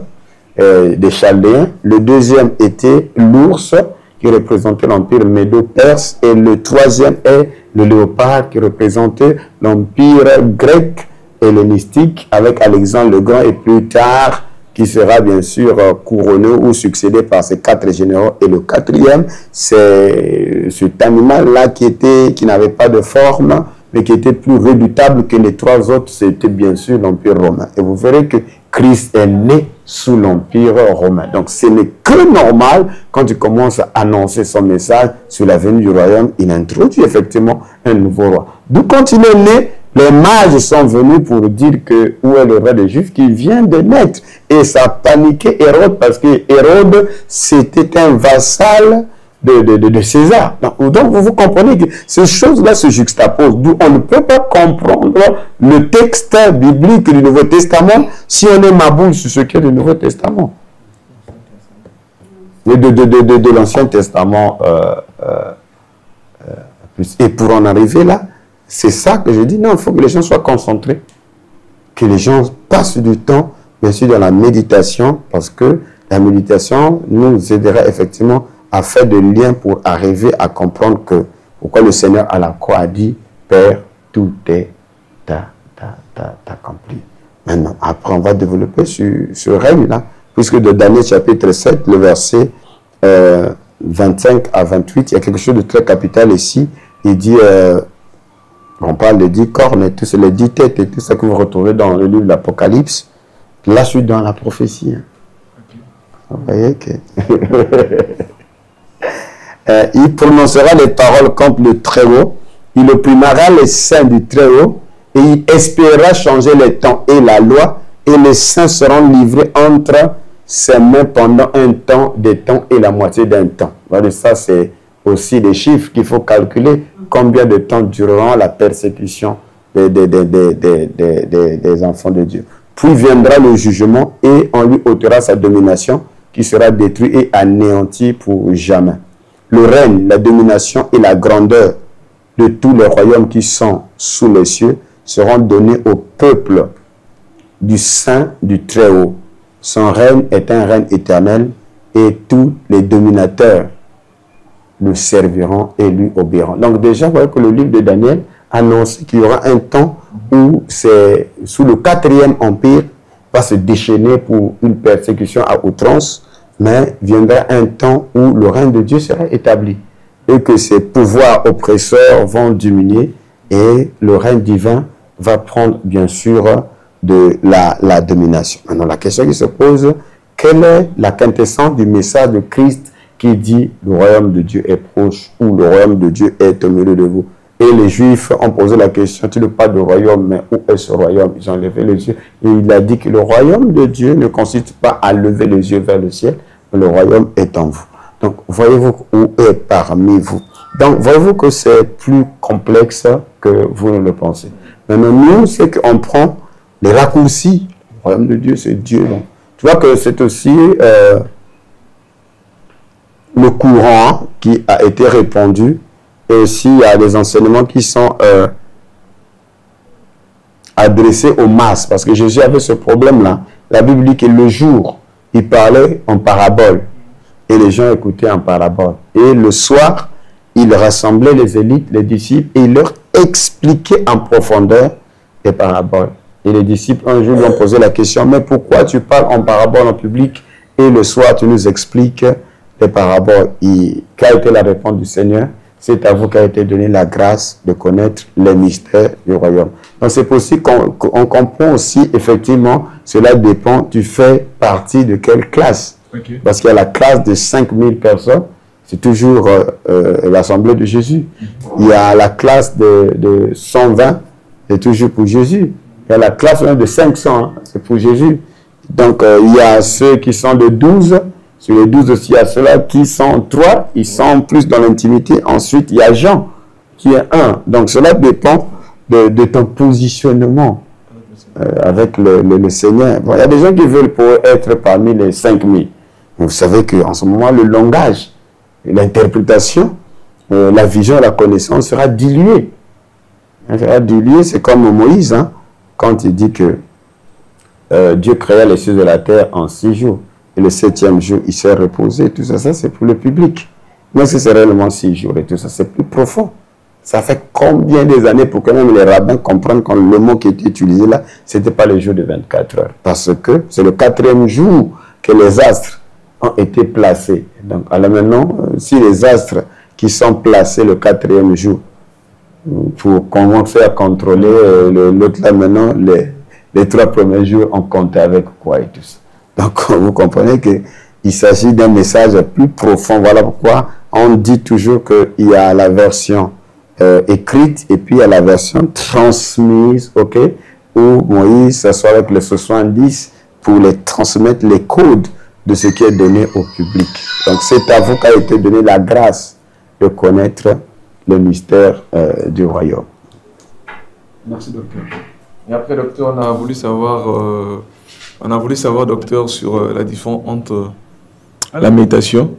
des Chaldéens. Le deuxième était l'ours qui représentait l'empire médo-perse. Et le troisième est le léopard qui représentait l'empire grec hellénistique avec Alexandre le Grand, et plus tard qui sera bien sûr couronné ou succédé par ces 4 généraux. Et le 4e, c'est cet animal-là qui n'avait pas de forme, mais qui était plus redoutable que les 3 autres, c'était bien sûr l'Empire romain. Et vous verrez que Christ est né sous l'Empire romain. Donc, ce n'est que normal quand tu commences à annoncer son message sur la venue du royaume, il introduit effectivement un nouveau roi. D'où quand il est né, les mages sont venus pour dire que où est le roi des Juifs qui vient de naître. Et ça a paniqué Hérode parce que Hérode, c'était un vassal de César. Donc, vous comprenez que ces choses-là se juxtaposent. D'où on ne peut pas comprendre le texte biblique du Nouveau Testament si on est maboule sur ce qu'est le Nouveau Testament. De l'Ancien Testament. Et pour en arriver là, c'est ça que je dis. Non, il faut que les gens soient concentrés. Que les gens passent du temps, bien sûr, dans la méditation, parce que la méditation nous aidera effectivement à faire des liens pour arriver à comprendre que pourquoi le Seigneur à la croix a dit Père, tout est accompli. Maintenant, après, on va développer sur ce règne-là, puisque de Daniel chapitre 7, le verset 25 à 28, il y a quelque chose de très capital ici. Il dit, on parle de 10 cornes et tout ça, les 10 têtes et tout ça que vous retrouvez dans le livre de l'Apocalypse. Là, je suis dans la prophétie. Vous voyez que... il prononcera les paroles contre le Très-Haut, il opprimera les saints du Très-Haut, et il espérera changer les temps et la loi, et les saints seront livrés entre ses mains pendant un temps, des temps et la moitié d'un temps. Voilà, ça, c'est aussi des chiffres qu'il faut calculer. Combien de temps durera la persécution des enfants de Dieu. Puis viendra le jugement, et on lui ôtera sa domination, qui sera détruite et anéantie pour jamais. Le règne, la domination et la grandeur de tous les royaumes qui sont sous les cieux seront donnés au peuple du Saint du Très-Haut. Son règne est un règne éternel et tous les dominateurs le serviront et lui obéiront. Donc déjà, vous voyez que le livre de Daniel annonce qu'il y aura un temps où c'est sous le 4e empire va se déchaîner pour une persécution à outrance, mais viendra un temps où le règne de Dieu sera établi et que ses pouvoirs oppresseurs vont diminuer et le règne divin va prendre bien sûr de la domination. Maintenant, la question qui se pose, quelle est la quintessence du message de Christ qui dit le royaume de Dieu est proche ou le royaume de Dieu est au milieu de vous? Et les Juifs ont posé la question, tu ne parles de royaume, mais où est ce royaume? Ils ont levé les yeux et il a dit que le royaume de Dieu ne consiste pas à lever les yeux vers le ciel, mais le royaume est en vous. Donc, voyez-vous où est parmi vous. Donc, voyez-vous que c'est plus complexe que vous ne le pensez. Maintenant, nous, c'est qu'on prend les raccourcis. Le royaume de Dieu, c'est Dieu. Donc, tu vois que c'est aussi le courant qui a été répandu. Et aussi, il y a des enseignements qui sont adressés aux masses. Parce que Jésus avait ce problème-là. La Bible dit que le jour, il parlait en parabole. Et les gens écoutaient en parabole. Et le soir, il rassemblait les élites, les disciples, et il leur expliquait en profondeur les paraboles. Et les disciples, un jour, lui ont posé la question, mais pourquoi tu parles en parabole en public et le soir, tu nous expliques les paraboles? Quelle a été la réponse du Seigneur? C'est à vous qu'a été donnée la grâce de connaître les mystères du royaume. Donc, c'est possible qu'on comprend aussi, effectivement, cela dépend, tu fais partie de quelle classe. Okay. Parce qu'il y a la classe de 5000 personnes, c'est toujours l'Assemblée de Jésus. Il y a la classe de 120, c'est toujours pour Jésus. Il y a la classe de 500, c'est pour Jésus. Donc, il y a ceux qui sont de 12. Sur les 12 aussi, il y a ceux-là qui sont 3. Ils sont plus dans l'intimité. Ensuite, il y a Jean, qui est 1. Donc, cela dépend de ton positionnement avec le Seigneur. Bon, il y a des gens qui veulent pour être parmi les 5000. Vous savez qu'en ce moment, le langage, l'interprétation, la vision, la connaissance sera diluée. Elle sera diluée, c'est comme Moïse, hein, quand il dit que Dieu créa les cieux de la terre en 6 jours. Et le 7e jour, il s'est reposé. Tout ça, ça c'est pour le public. Mais c'est réellement 6 jours et tout ça, c'est plus profond. Ça fait combien des années pour que même les rabbins comprennent quand le mot qui était utilisé là, ce n'était pas le jour de 24 heures. Parce que c'est le 4e jour que les astres ont été placés. Donc, alors maintenant, si les astres qui sont placés le 4e jour, pour commencer à contrôler l'autre là, maintenant, les 3 premiers jours, on comptait avec quoi et tout ça. Donc, vous comprenez qu'il s'agit d'un message plus profond. Voilà pourquoi on dit toujours qu'il y a la version écrite et puis il y a la version transmise, ok, où Moïse s'assoit avec les 70 pour les transmettre les codes de ce qui est donné au public. Donc, c'est à vous qu'a été donné la grâce de connaître le mystère du royaume. Merci, docteur. Et après, docteur, on a voulu savoir, docteur, sur la différence entre la méditation,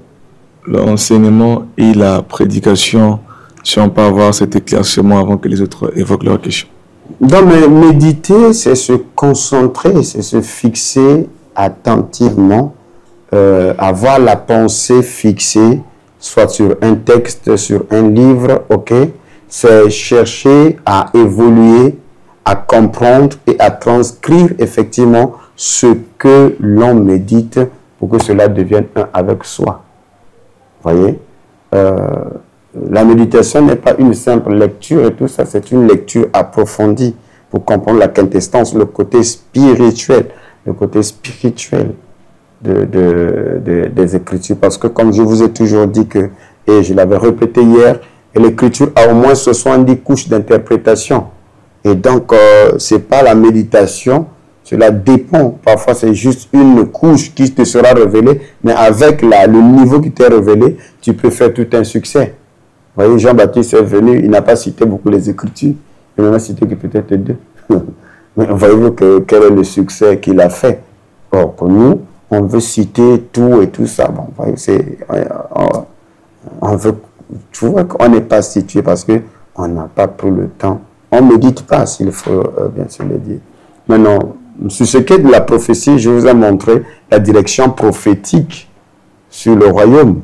l'enseignement et la prédication, si on peut avoir cet éclaircissement avant que les autres évoquent leurs questions. Donc, méditer, c'est se concentrer, c'est se fixer attentivement, avoir la pensée fixée, soit sur un texte, sur un livre, ok? C'est chercher à évoluer, à comprendre et à transcrire effectivement ce que l'on médite pour que cela devienne un avec soi. Vous voyez? La méditation n'est pas une simple lecture et tout ça, c'est une lecture approfondie pour comprendre la quintessence, le côté spirituel des Écritures. Parce que comme je vous ai toujours dit que, et je l'avais répété hier, l'Écriture a au moins 70 couches d'interprétation. Et donc, ce n'est pas la méditation, cela dépend. Parfois, c'est juste une couche qui te sera révélée, mais avec le niveau qui t'est révélé, tu peux faire tout un succès. Vous voyez, Jean-Baptiste est venu, il n'a pas cité beaucoup les Écritures, il n'en a cité que peut-être 2. Mais voyez-vous quel est le succès qu'il a fait. Or, pour nous, on veut citer tout et tout ça. Bon, voyez, on veut, tu vois qu'on n'est pas situé parce qu'on n'a pas pris le temps. On ne médite pas, s'il faut bien sûr le dire. Maintenant, sur ce qui est de la prophétie, je vous ai montré la direction prophétique sur le royaume,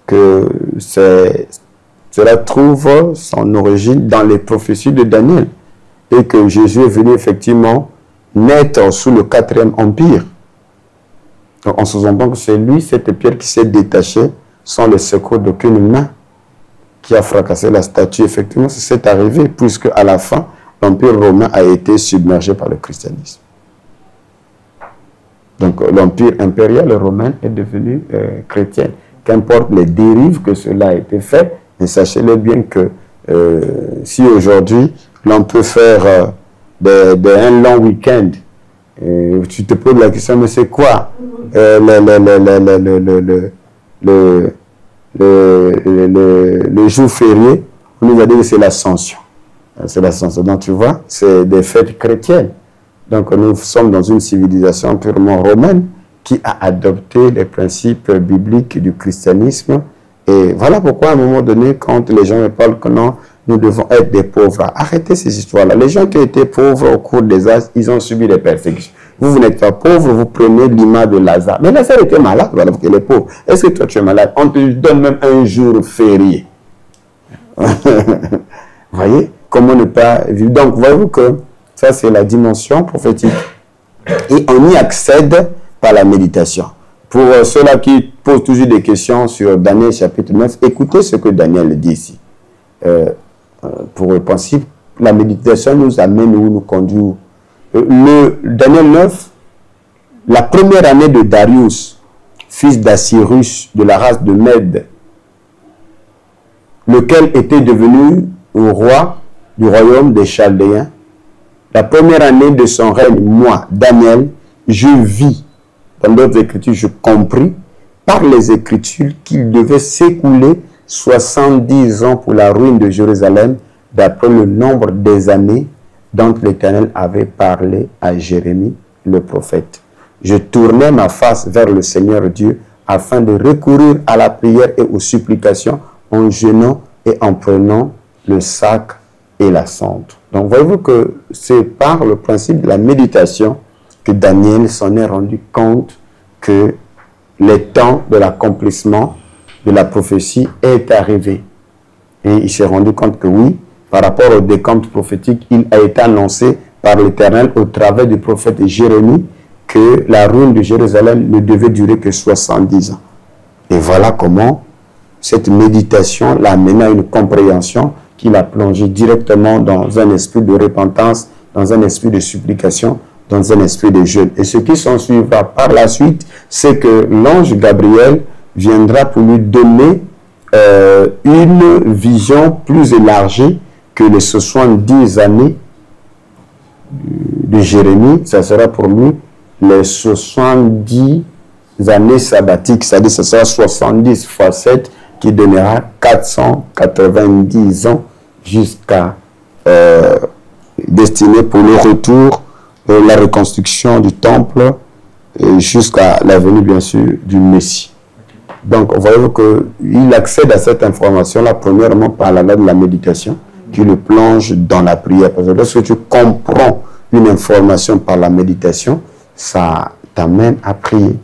que cela trouve son origine dans les prophéties de Daniel, et que Jésus est venu effectivement naître sous le 4e empire. Donc, en sous-entendant que c'est lui, cette pierre qui s'est détachée sans le secours d'aucune main, qui a fracassé la statue. Effectivement, c'est arrivé, puisque à la fin, l'Empire romain a été submergé par le christianisme. Donc, l'Empire impérial romain est devenu chrétien. Qu'importe les dérives que cela a été fait, mais sachez-le bien que si aujourd'hui, l'on peut faire un long week-end, tu te poses la question, mais c'est quoi le jour férié? On nous a dit que c'est l'Ascension. C'est l'Ascension. Donc, tu vois, c'est des fêtes chrétiennes. Donc, nous sommes dans une civilisation purement romaine qui a adopté les principes bibliques du christianisme. Et voilà pourquoi, à un moment donné, quand les gens me parlent que non, nous devons être des pauvres, arrêtez ces histoires-là. Les gens qui ont été pauvres au cours des âges, ils ont subi des persécutions. Vous n'êtes pas pauvre, vous prenez l'image de Lazare. Mais Lazare était malade, voilà, parce qu'il est pauvre. Est-ce que toi, tu es malade? On te donne même un jour férié. Vous voyez? Comment ne pas vivre? Donc, voyez-vous que ça, c'est la dimension prophétique. Et on y accède par la méditation. Pour ceux-là qui posent toujours des questions sur Daniel chapitre 9, écoutez ce que Daniel dit ici. Pour le principe, la méditation nous amène où nous conduit. Le Daniel 9, la première année de Darius, fils d'Assyrus, de la race de Mède, lequel était devenu roi du royaume des Chaldéens, la première année de son règne, moi, Daniel, je vis, dans d'autres écritures, je compris, par les écritures qu'il devait s'écouler 70 ans pour la ruine de Jérusalem, d'après le nombre des années dont l'Éternel avait parlé à Jérémie, le prophète. Je tournai ma face vers le Seigneur Dieu, afin de recourir à la prière et aux supplications, en jeûnant et en prenant le sac et la sonde. Donc, voyez-vous que c'est par le principe de la méditation que Daniel s'en est rendu compte que le temps de l'accomplissement de la prophétie est arrivé. Et il s'est rendu compte que oui, par rapport au décompte prophétique, il a été annoncé par l'Éternel au travers du prophète Jérémie que la ruine de Jérusalem ne devait durer que 70 ans. Et voilà comment cette méditation l'a amené à une compréhension qui l'a plongé directement dans un esprit de repentance, dans un esprit de supplication, dans un esprit de jeûne. Et ce qui s'en suivra par la suite, c'est que l'ange Gabriel viendra pour lui donner une vision plus élargie que les 70 années de Jérémie. Ça sera pour lui les 70 années sabbatiques, c'est-à-dire que ce sera 70 fois 7 qui donnera 490 ans jusqu'à destiné pour le retour, la reconstruction du temple jusqu'à la venue bien sûr du Messie. Donc, voyez-vous qu'il accède à cette information-là, premièrement par la loi de la méditation, qui le plonge dans la prière. Parce que lorsque tu comprends une information par la méditation, ça t'amène à prier.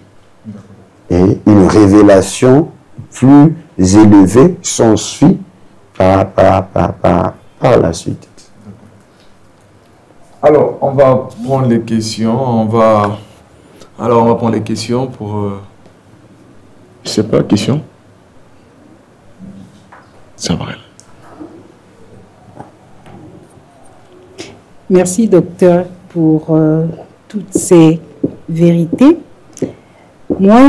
Et une révélation plus élevée s'ensuit par la suite. Alors, on va prendre les questions. On va prendre les questions pour... Je sais pas, question. C'est vrai. Merci, docteur, pour toutes ces vérités. Moi,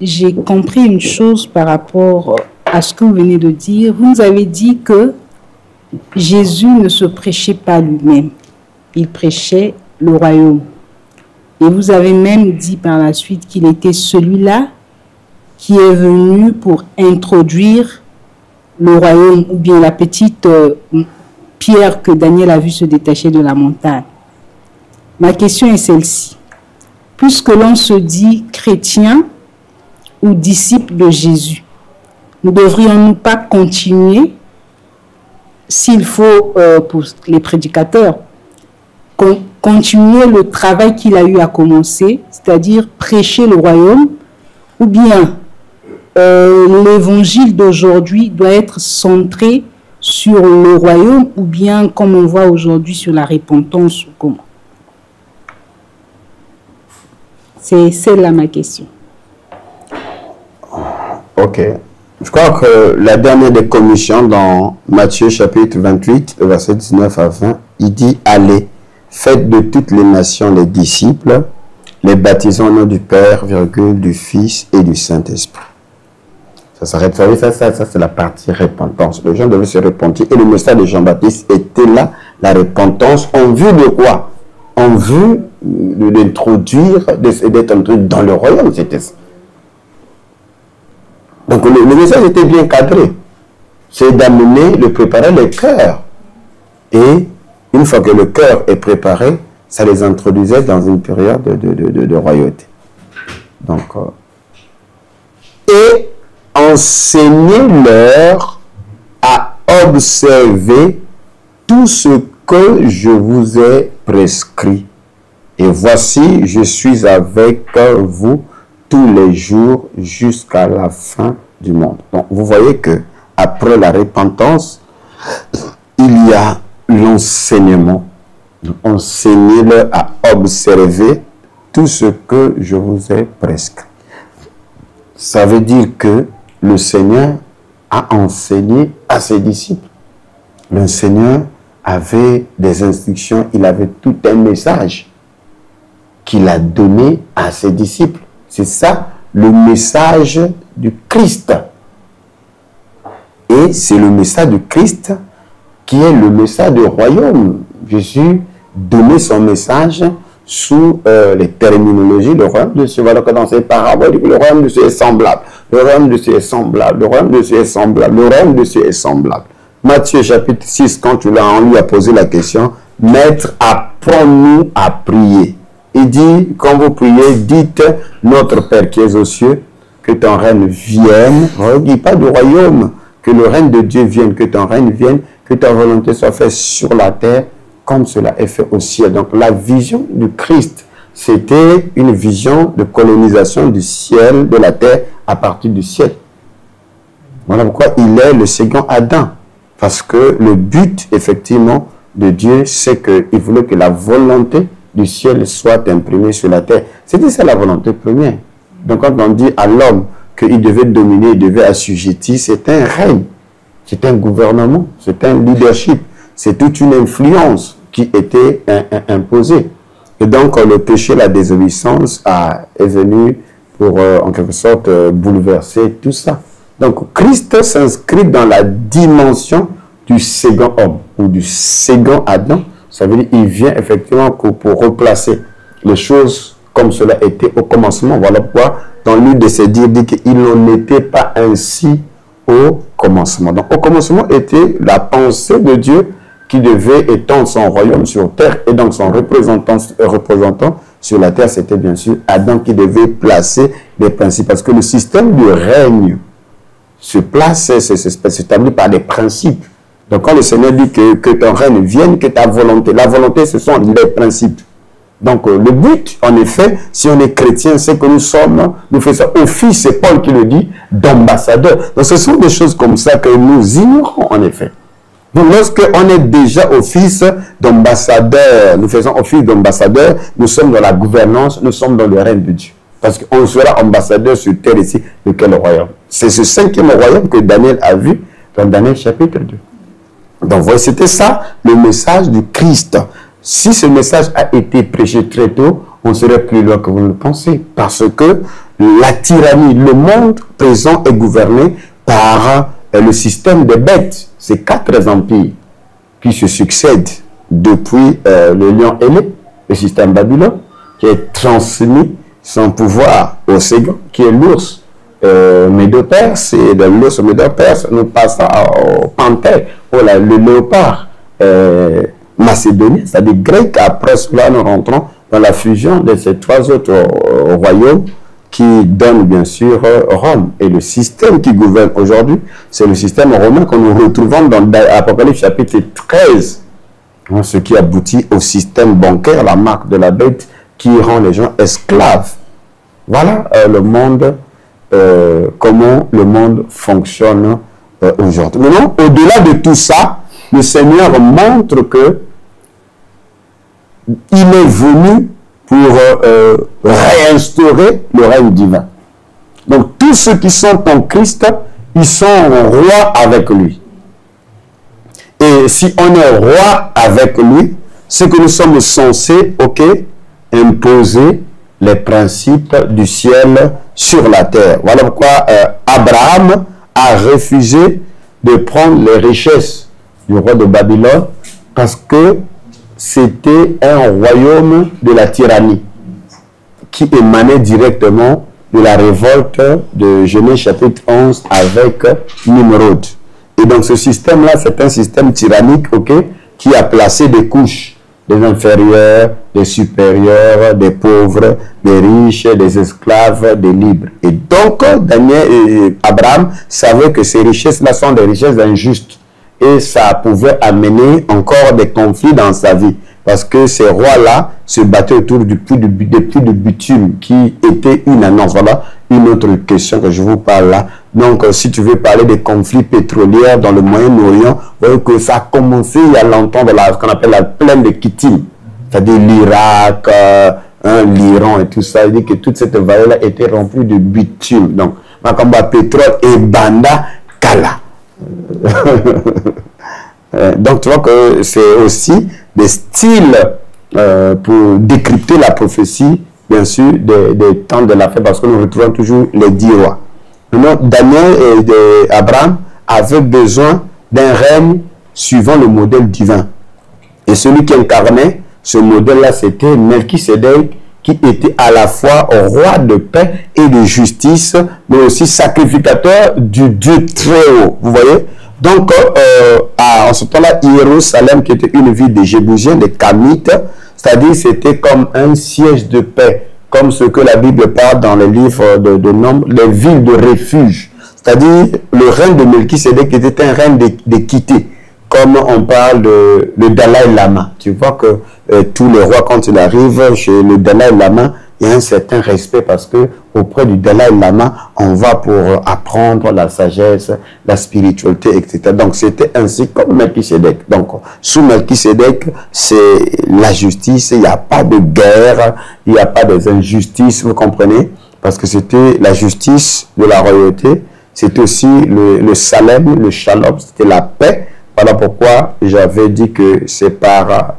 j'ai compris une chose par rapport à ce que vous venez de dire. Vous nous avez dit que Jésus ne se prêchait pas lui-même. Il prêchait le royaume. Et vous avez même dit par la suite qu'il était celui-là qui est venu pour introduire le royaume, ou bien la petite pierre que Daniel a vu se détacher de la montagne. Ma question est celle-ci. Puisque l'on se dit chrétien ou disciple de Jésus, ne devrions-nous pas continuer, s'il faut pour les prédicateurs, continuer le travail qu'il a eu à commencer, c'est-à-dire prêcher le royaume, ou bien l'évangile d'aujourd'hui doit être centré sur le royaume, ou bien comme on voit aujourd'hui sur la repentance, ou comment? C'est celle-là ma question. Ok. Je crois que la dernière des commissions dans Matthieu chapitre 28, verset 19 à 20, il dit « Allez, faites de toutes les nations les disciples, les baptisant au nom du Père, du Fils et du Saint-Esprit. » Ça s'arrête. Ça c'est la partie repentance. Les gens devaient se repentir. Et le message de Jean-Baptiste était là, la repentance, en vue de quoi? En vue de l'introduire, d'être introduit dans le royaume, c'était ça. Donc le message était bien cadré. C'est d'amener, de préparer le cœur. Et une fois que le cœur est préparé, ça les introduisait dans une période de royauté. Donc, et enseignez-leur à observer tout ce que je vous ai prescrit. Et voici, je suis avec vous tous les jours jusqu'à la fin du monde. Donc, vous voyez que après la repentance, il y a l'enseignement. Enseignez-leur à observer tout ce que je vous ai prescrit. Ça veut dire que le Seigneur a enseigné à ses disciples. Le Seigneur avait des instructions, il avait tout un message qu'il a donné à ses disciples. C'est ça le message du Christ. Et c'est le message du Christ qui est le message du royaume. Jésus donnait son message sous les terminologies. Le royaume de Dieu, voilà que dans ces paraboles, le royaume de Dieu est semblable. Le royaume de Dieu est semblable. Le royaume de Dieu est semblable. Le royaume de Dieu est semblable. Matthieu chapitre 6, quand on lui a posé la question, « Maître, apprends-nous à prier. » Il dit, quand vous priez, dites, « Notre Père qui es aux cieux, que ton règne vienne. » Il ne dit pas du royaume, que le règne de Dieu vienne, que ton règne vienne, que ta volonté soit faite sur la terre, comme cela est fait au ciel. Donc la vision du Christ, c'était une vision de colonisation du ciel, de la terre, à partir du ciel. Voilà pourquoi il est le second Adam. Parce que le but, effectivement, de Dieu, c'est qu'il voulait que la volonté du ciel soit imprimée sur la terre. C'était ça la volonté première. Donc quand on dit à l'homme qu'il devait dominer, il devait assujettir, c'est un règne, c'est un gouvernement, c'est un leadership, c'est toute une influence qui était imposée. Et donc, le péché, la désobéissance est venu pour, en quelque sorte, bouleverser tout ça. Donc, Christ s'inscrit dans la dimension du second homme ou du second Adam. Ça veut dire qu'il vient effectivement pour replacer les choses comme cela était au commencement. Voilà pourquoi, dans l'une de ses dires, dit qu'il n'en était pas ainsi au commencement. Donc, au commencement était la pensée de Dieu qui devait étendre son royaume sur terre, et donc son représentant sur la terre, c'était bien sûr Adam qui devait placer les principes, parce que le système du règne se place, s'établit par des principes. Donc quand le Seigneur dit que ton règne vienne, que ta volonté, la volonté ce sont les principes. Donc le but, en effet, si on est chrétien, c'est que nous faisons office, c'est Paul qui le dit, d'ambassadeur. Donc ce sont des choses comme ça que nous ignorons en effet. Donc, lorsqu'on est déjà office d'ambassadeur, nous faisons office d'ambassadeur, nous sommes dans la gouvernance, nous sommes dans le règne de Dieu. Parce qu'on sera ambassadeur sur terre ici, de quel royaume? C'est ce 5e royaume que Daniel a vu dans Daniel chapitre 2. Donc, voilà, c'était ça le message du Christ. Si ce message a été prêché très tôt, on serait plus loin que vous le pensez. Parce que la tyrannie, le monde présent est gouverné par le système des bêtes. Ces 4 empires qui se succèdent depuis le lion ailé, le système Babylone, qui est transmis son pouvoir au second, qui est l'ours médo-perse, et de l'ours médo-perse, nous passons au panthère, le léopard macédonien, c'est-à-dire grec. Après cela, nous rentrons dans la fusion de ces 3 autres royaumes qui donne bien sûr Rome. Et le système qui gouverne aujourd'hui, c'est le système romain que nous retrouvons dans Apocalypse chapitre 13. Ce qui aboutit au système bancaire, la marque de la bête, qui rend les gens esclaves. Voilà le monde, comment le monde fonctionne aujourd'hui. Maintenant, au-delà de tout ça, le Seigneur montre que il est venu pour réinstaurer le règne divin. Donc, tous ceux qui sont en Christ, ils sont rois avec lui. Et si on est roi avec lui, c'est que nous sommes censés, imposer les principes du ciel sur la terre. Voilà pourquoi Abraham a refusé de prendre les richesses du roi de Babylone, parce que c'était un royaume de la tyrannie qui émanait directement de la révolte de Genèse chapitre 11 avec Nimrod. Et donc ce système-là, c'est un système tyrannique, qui a placé des couches, des inférieurs, des supérieurs, des pauvres, des riches, des esclaves, des libres. Et donc Daniel et Abraham savaient que ces richesses-là sont des richesses injustes. Et ça pouvait amener encore des conflits dans sa vie. Parce que ces rois-là se battaient autour des puits de bitume qui était une annonce. Voilà une autre question que je vous parle là. Donc, si tu veux parler des conflits pétroliers dans le Moyen-Orient, vous voyez que ça a commencé il y a longtemps dans ce qu'on appelle la plaine de Kittim. C'est-à-dire l'Irak, l'Iran et tout ça. Il dit que toute cette vallée-là était remplie de bitume. Donc, Makamba pétrole et Banda Kala. Donc tu vois que c'est aussi des styles pour décrypter la prophétie, bien sûr, des temps de la fin, parce que nous retrouvons toujours les 10 rois. Maintenant, Daniel et Abraham avaient besoin d'un règne suivant le modèle divin. Et celui qui incarnait ce modèle-là, c'était Melchisédek, qui était à la fois roi de paix et de justice, mais aussi sacrificateur du Dieu très haut. Vous voyez? Donc, en ce temps-là, Jérusalem, qui était une ville des Jébusiens, des Kamites, c'est-à-dire c'était comme un siège de paix, comme ce que la Bible parle dans les livres de Nombre, les villes de refuge. C'est-à-dire le règne de Melchisédek était un règne d'équité, comme on parle de Dalai Lama. Tu vois que tous les rois, quand ils arrivent chez le Dalai Lama, il y a un certain respect, parce que auprès du Dalai Lama, on va pour apprendre la sagesse, la spiritualité, etc. Donc, c'était ainsi comme Melchisédek. Donc, sous Melchisédek, c'est la justice, il n'y a pas de guerre, il n'y a pas des injustices, vous comprenez? Parce que c'était la justice de la royauté, c'était aussi le Salem, le Shalom, c'était la paix. Voilà pourquoi j'avais dit que c'est par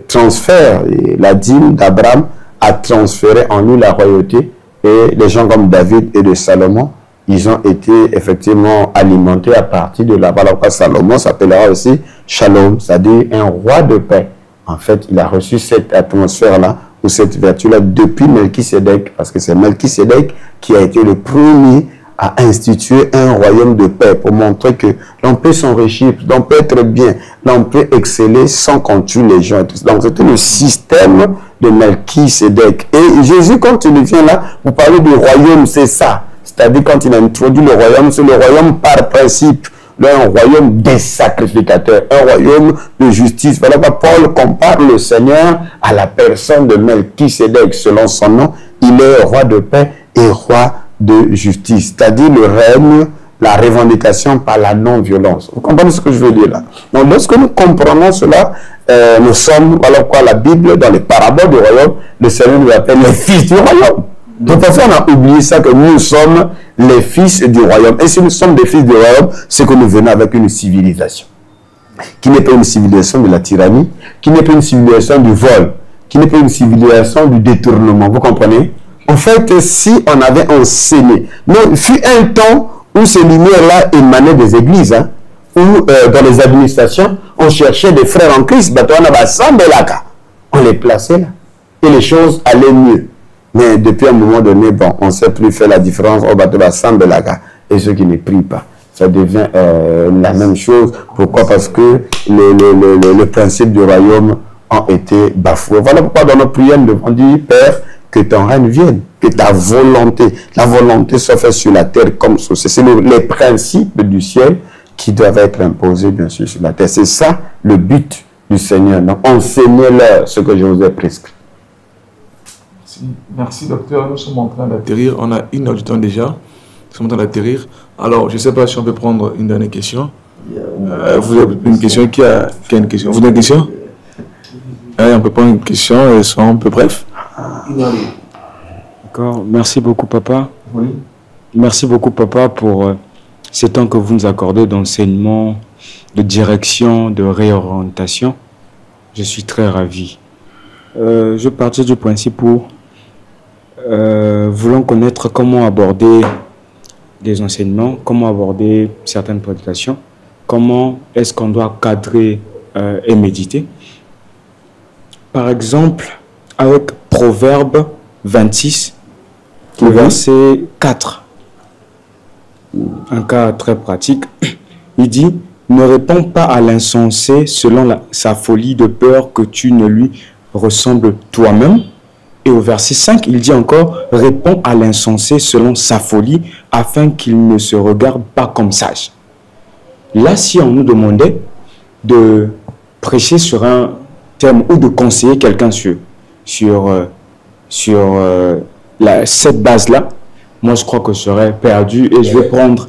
transfère, la dîme d'Abraham a transféré en nous la royauté, et les gens comme David et de Salomon, ils ont été effectivement alimentés à partir de la valeur. Salomon s'appellera aussi Shalom, c'est-à-dire un roi de paix. En fait, il a reçu cette atmosphère-là, ou cette vertu-là, depuis Melchisédek, parce que c'est Melchisédek qui a été le premier à instituer un royaume de paix pour montrer que l'on peut s'enrichir, l'on peut être bien, l'on peut exceller sans qu'on tue les gens. Donc c'était le système de Melchisédek. Et Jésus, quand il vient là, vous parlez du royaume, c'est ça. C'est-à-dire quand il a introduit le royaume, c'est le royaume par principe. Un royaume des sacrificateurs, un royaume de justice. Voilà pourquoi Paul compare le Seigneur à la personne de Melchisédek. Selon son nom, il est roi de paix et roi de justice. C'est-à-dire le règne, la revendication par la non-violence. Vous comprenez ce que je veux dire là? Donc lorsque nous comprenons cela, nous sommes, voilà pourquoi la Bible, dans les paraboles du royaume, le Seigneur nous appelle les fils du royaume. Donc parfois on a oublié ça, que nous sommes les fils du royaume. Et si nous sommes des fils du royaume, c'est que nous venons avec une civilisation. Qui n'est pas une civilisation de la tyrannie, qui n'est pas une civilisation du vol, qui n'est pas une civilisation du détournement. Vous comprenez? En fait, si on avait enseigné, non, il fut un temps où ces lumières-là émanaient des églises, hein, où dans les administrations, on cherchait des frères en Christ, on les plaçait là, et les choses allaient mieux. Mais depuis un moment donné, bon, on ne sait plus faire la différence et ceux qui ne prient pas. Ça devient la même chose. Pourquoi? Parce que le principe du royaume a été bafoué. Voilà pourquoi dans nos prières, nous devons dire, Père, que ton règne vienne, que ta volonté, la volonté soit faite sur la terre comme sur le ciel. C'est les principes du ciel qui doivent être imposés, bien sûr, sur la terre. C'est ça le but du Seigneur. Donc, enseignez-leur ce que je vous ai prescrit. Merci, docteur. Nous sommes en train d'atterrir. On a une heure du temps déjà. Nous sommes en train d'atterrir. Alors, je ne sais pas si on peut prendre une dernière question. Vous avez une question? Qui a une question? Vous avez une question? On peut prendre une question et soit un peu bref. D'accord. Merci beaucoup, papa. Oui. Merci beaucoup, papa, pour ce temps que vous nous accordez d'enseignement, de direction, de réorientation. Je suis très ravi. Je partais du principe où voulons connaître comment aborder des enseignements, comment aborder certaines prédications, comment est-ce qu'on doit cadrer et méditer. Par exemple, avec Proverbe 26, verset 4, un cas très pratique, il dit « Ne réponds pas à l'insensé selon sa folie de peur que tu ne lui ressembles toi-même. » Et au verset 5, il dit encore « Réponds à l'insensé selon sa folie afin qu'il ne se regarde pas comme sage. » Là, si on nous demandait de prêcher sur un thème ou de conseiller quelqu'un sur cette base-là, moi je crois que je serais perdu et je vais prendre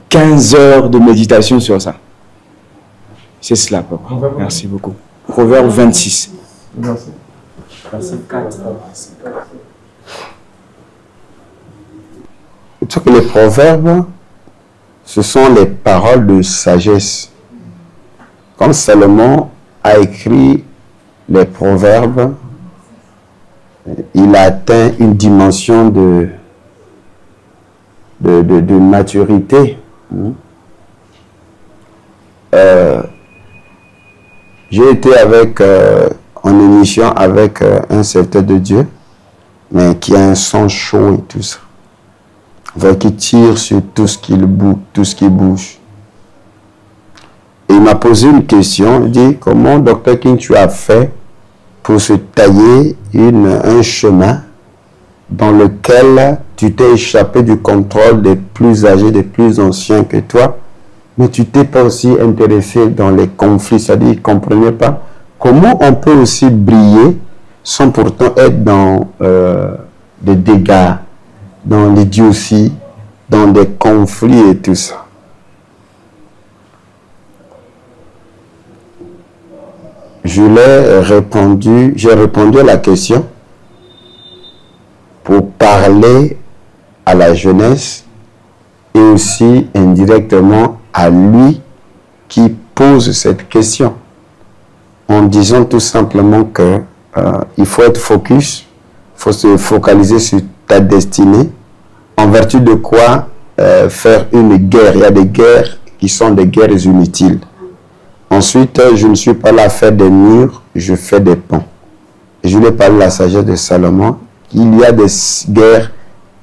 15 heures de méditation sur ça. C'est cela, papa. Merci beaucoup. Proverbe 26. Merci. Verset 4. Les proverbes, ce sont les paroles de sagesse. Quand Salomon a écrit les proverbes, il a atteint une dimension de maturité. J'ai été en émission avec un serviteur de Dieu, mais qui a un sang chaud et tout ça. Qui tire sur tout ce qui bouge. Et il m'a posé une question, il dit, comment, Dr. King, tu as fait pour se tailler un chemin dans lequel tu t'es échappé du contrôle des plus âgés, des plus anciens que toi, mais tu t'es pas aussi intéressé dans les conflits, c'est-à-dire, il ne comprenait pas comment on peut aussi briller sans pourtant être dans des dégâts, dans l'idiotie, dans des conflits et tout ça. J'ai répondu à la question pour parler à la jeunesse et aussi indirectement à lui qui pose cette question. en disant tout simplement que il faut être focus, il faut se focaliser sur ta destinée, en vertu de quoi faire une guerre. Il y a des guerres qui sont des guerres inutiles. Ensuite, je ne suis pas là à faire des murs, je fais des ponts. Et je lui ai parlé de la sagesse de Salomon. Il y a des guerres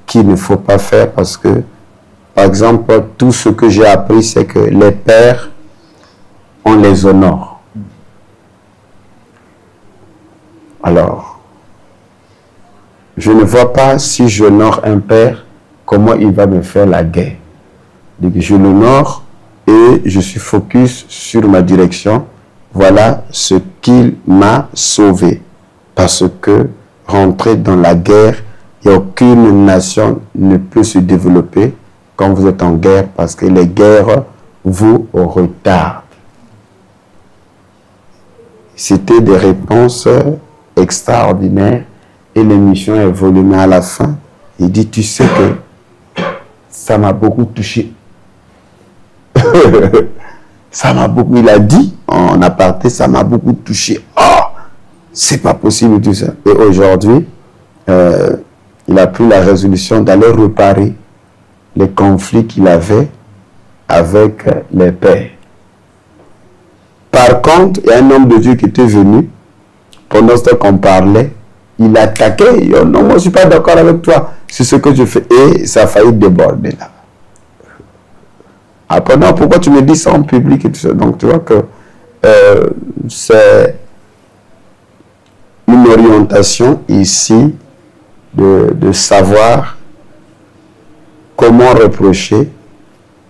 qu'il ne faut pas faire parce que, par exemple, tout ce que j'ai appris, c'est que les pères, on les honore. Alors, je ne vois pas si j'honore un père, comment il va me faire la guerre. Donc, je l'honore et je suis focus sur ma direction. Voilà ce qu'il m'a sauvé. Parce que rentrer dans la guerre, il n'y a aucune nation ne peut se développer quand vous êtes en guerre parce que les guerres vous retardent. C'était des réponses extraordinaires et l'émission est volée. Mais à la fin, il dit, tu sais que ça m'a beaucoup touché. Ça m'a beaucoup, il a dit en aparté, ça m'a beaucoup touché. Oh, c'est pas possible tout ça. Et aujourd'hui, il a pris la résolution d'aller réparer les conflits qu'il avait avec les pères. Par contre, il y a un homme de Dieu qui était venu, pendant ce temps qu'on parlait, il attaquait, il dit, oh non, moi je ne suis pas d'accord avec toi, c'est ce que je fais. Et ça a failli déborder là. Après, non, pourquoi tu me dis ça en public et tout ça? Donc tu vois que c'est une orientation ici de savoir comment reprocher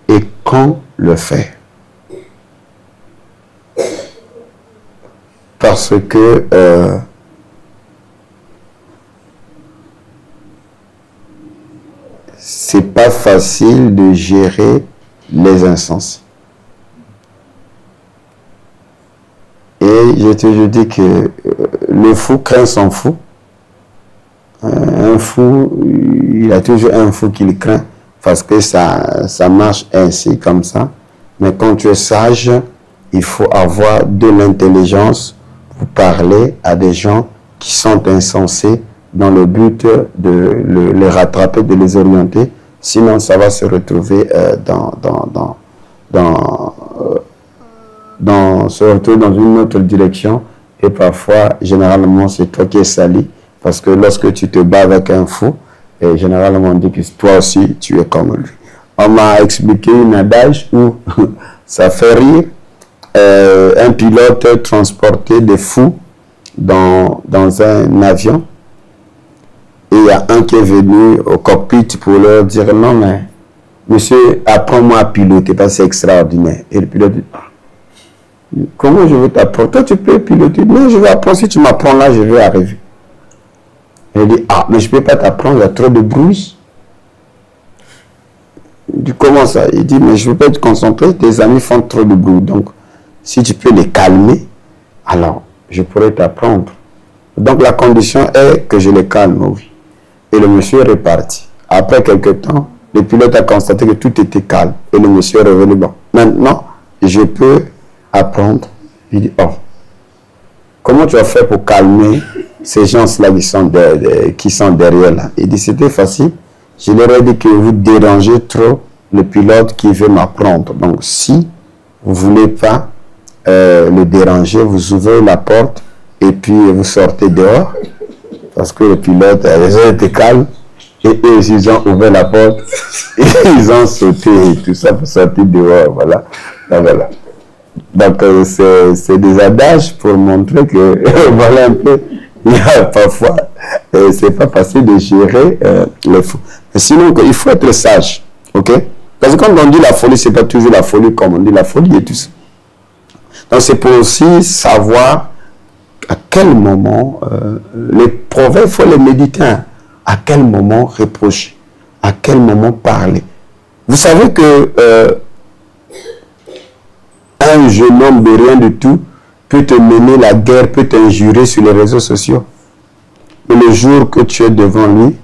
et quand le faire. Parce que c'est pas facile de gérer les insensés. Et j'ai toujours dit que le fou craint son fou. Un fou, il a toujours un fou qu'il craint parce que ça marche ainsi, comme ça. Mais quand tu es sage, il faut avoir de l'intelligence pour parler à des gens qui sont insensés dans le but de les rattraper, de les orienter. Sinon, ça va se retrouver se retrouver dans une autre direction. Et parfois, généralement, c'est toi qui es sali. Parce que lorsque tu te bats avec un fou, et généralement, on dit que toi aussi, tu es comme lui. On m'a expliqué une adage où ça fait rire. Un pilote transportait des fous dans un avion. Et il y a un qui est venu au cockpit pour leur dire, non mais, monsieur, apprends-moi à piloter, parce que c'est extraordinaire. Et le pilote dit, comment je vais t'apprendre? Toi, tu peux piloter? Non, je vais apprendre. Si tu m'apprends là, je vais arriver. Il dit, ah, mais je ne peux pas t'apprendre, il y a trop de bruit. Il dit, comment ça? Il dit, mais je ne peux pas te concentrer, tes amis font trop de bruit. Donc, si tu peux les calmer, alors, je pourrais t'apprendre. Donc, la condition est que je les calme, oui. Et le monsieur est reparti. Après quelques temps, le pilote a constaté que tout était calme. Et le monsieur est revenu. Bon, maintenant, je peux apprendre. Il dit, oh, comment tu as fait pour calmer ces gens-là qui sont derrière là? Il dit, c'était facile. Je leur ai dit que vous dérangez trop le pilote qui veut m'apprendre. Donc, si vous ne voulez pas le déranger, vous ouvrez la porte et puis vous sortez dehors. Parce que le pilote a été calme. Et eux, ils ont ouvert la porte. Et ils ont sauté et tout ça pour sortir dehors. Voilà. Voilà. Donc, c'est des adages pour montrer que, voilà un peu, il y a parfois, c'est pas facile de gérer le fou. Mais sinon, il faut être sage. Ok? Parce que quand on dit la folie, c'est pas toujours la folie comme on dit la folie et tout ça. Donc, c'est pour aussi savoir à quel moment, les proverbes, il faut les méditer. Hein. À quel moment reprocher? À quel moment parler? Vous savez que un jeune homme de rien du tout peut te mener la guerre, peut t'injurer sur les réseaux sociaux. Et le jour que tu es devant lui,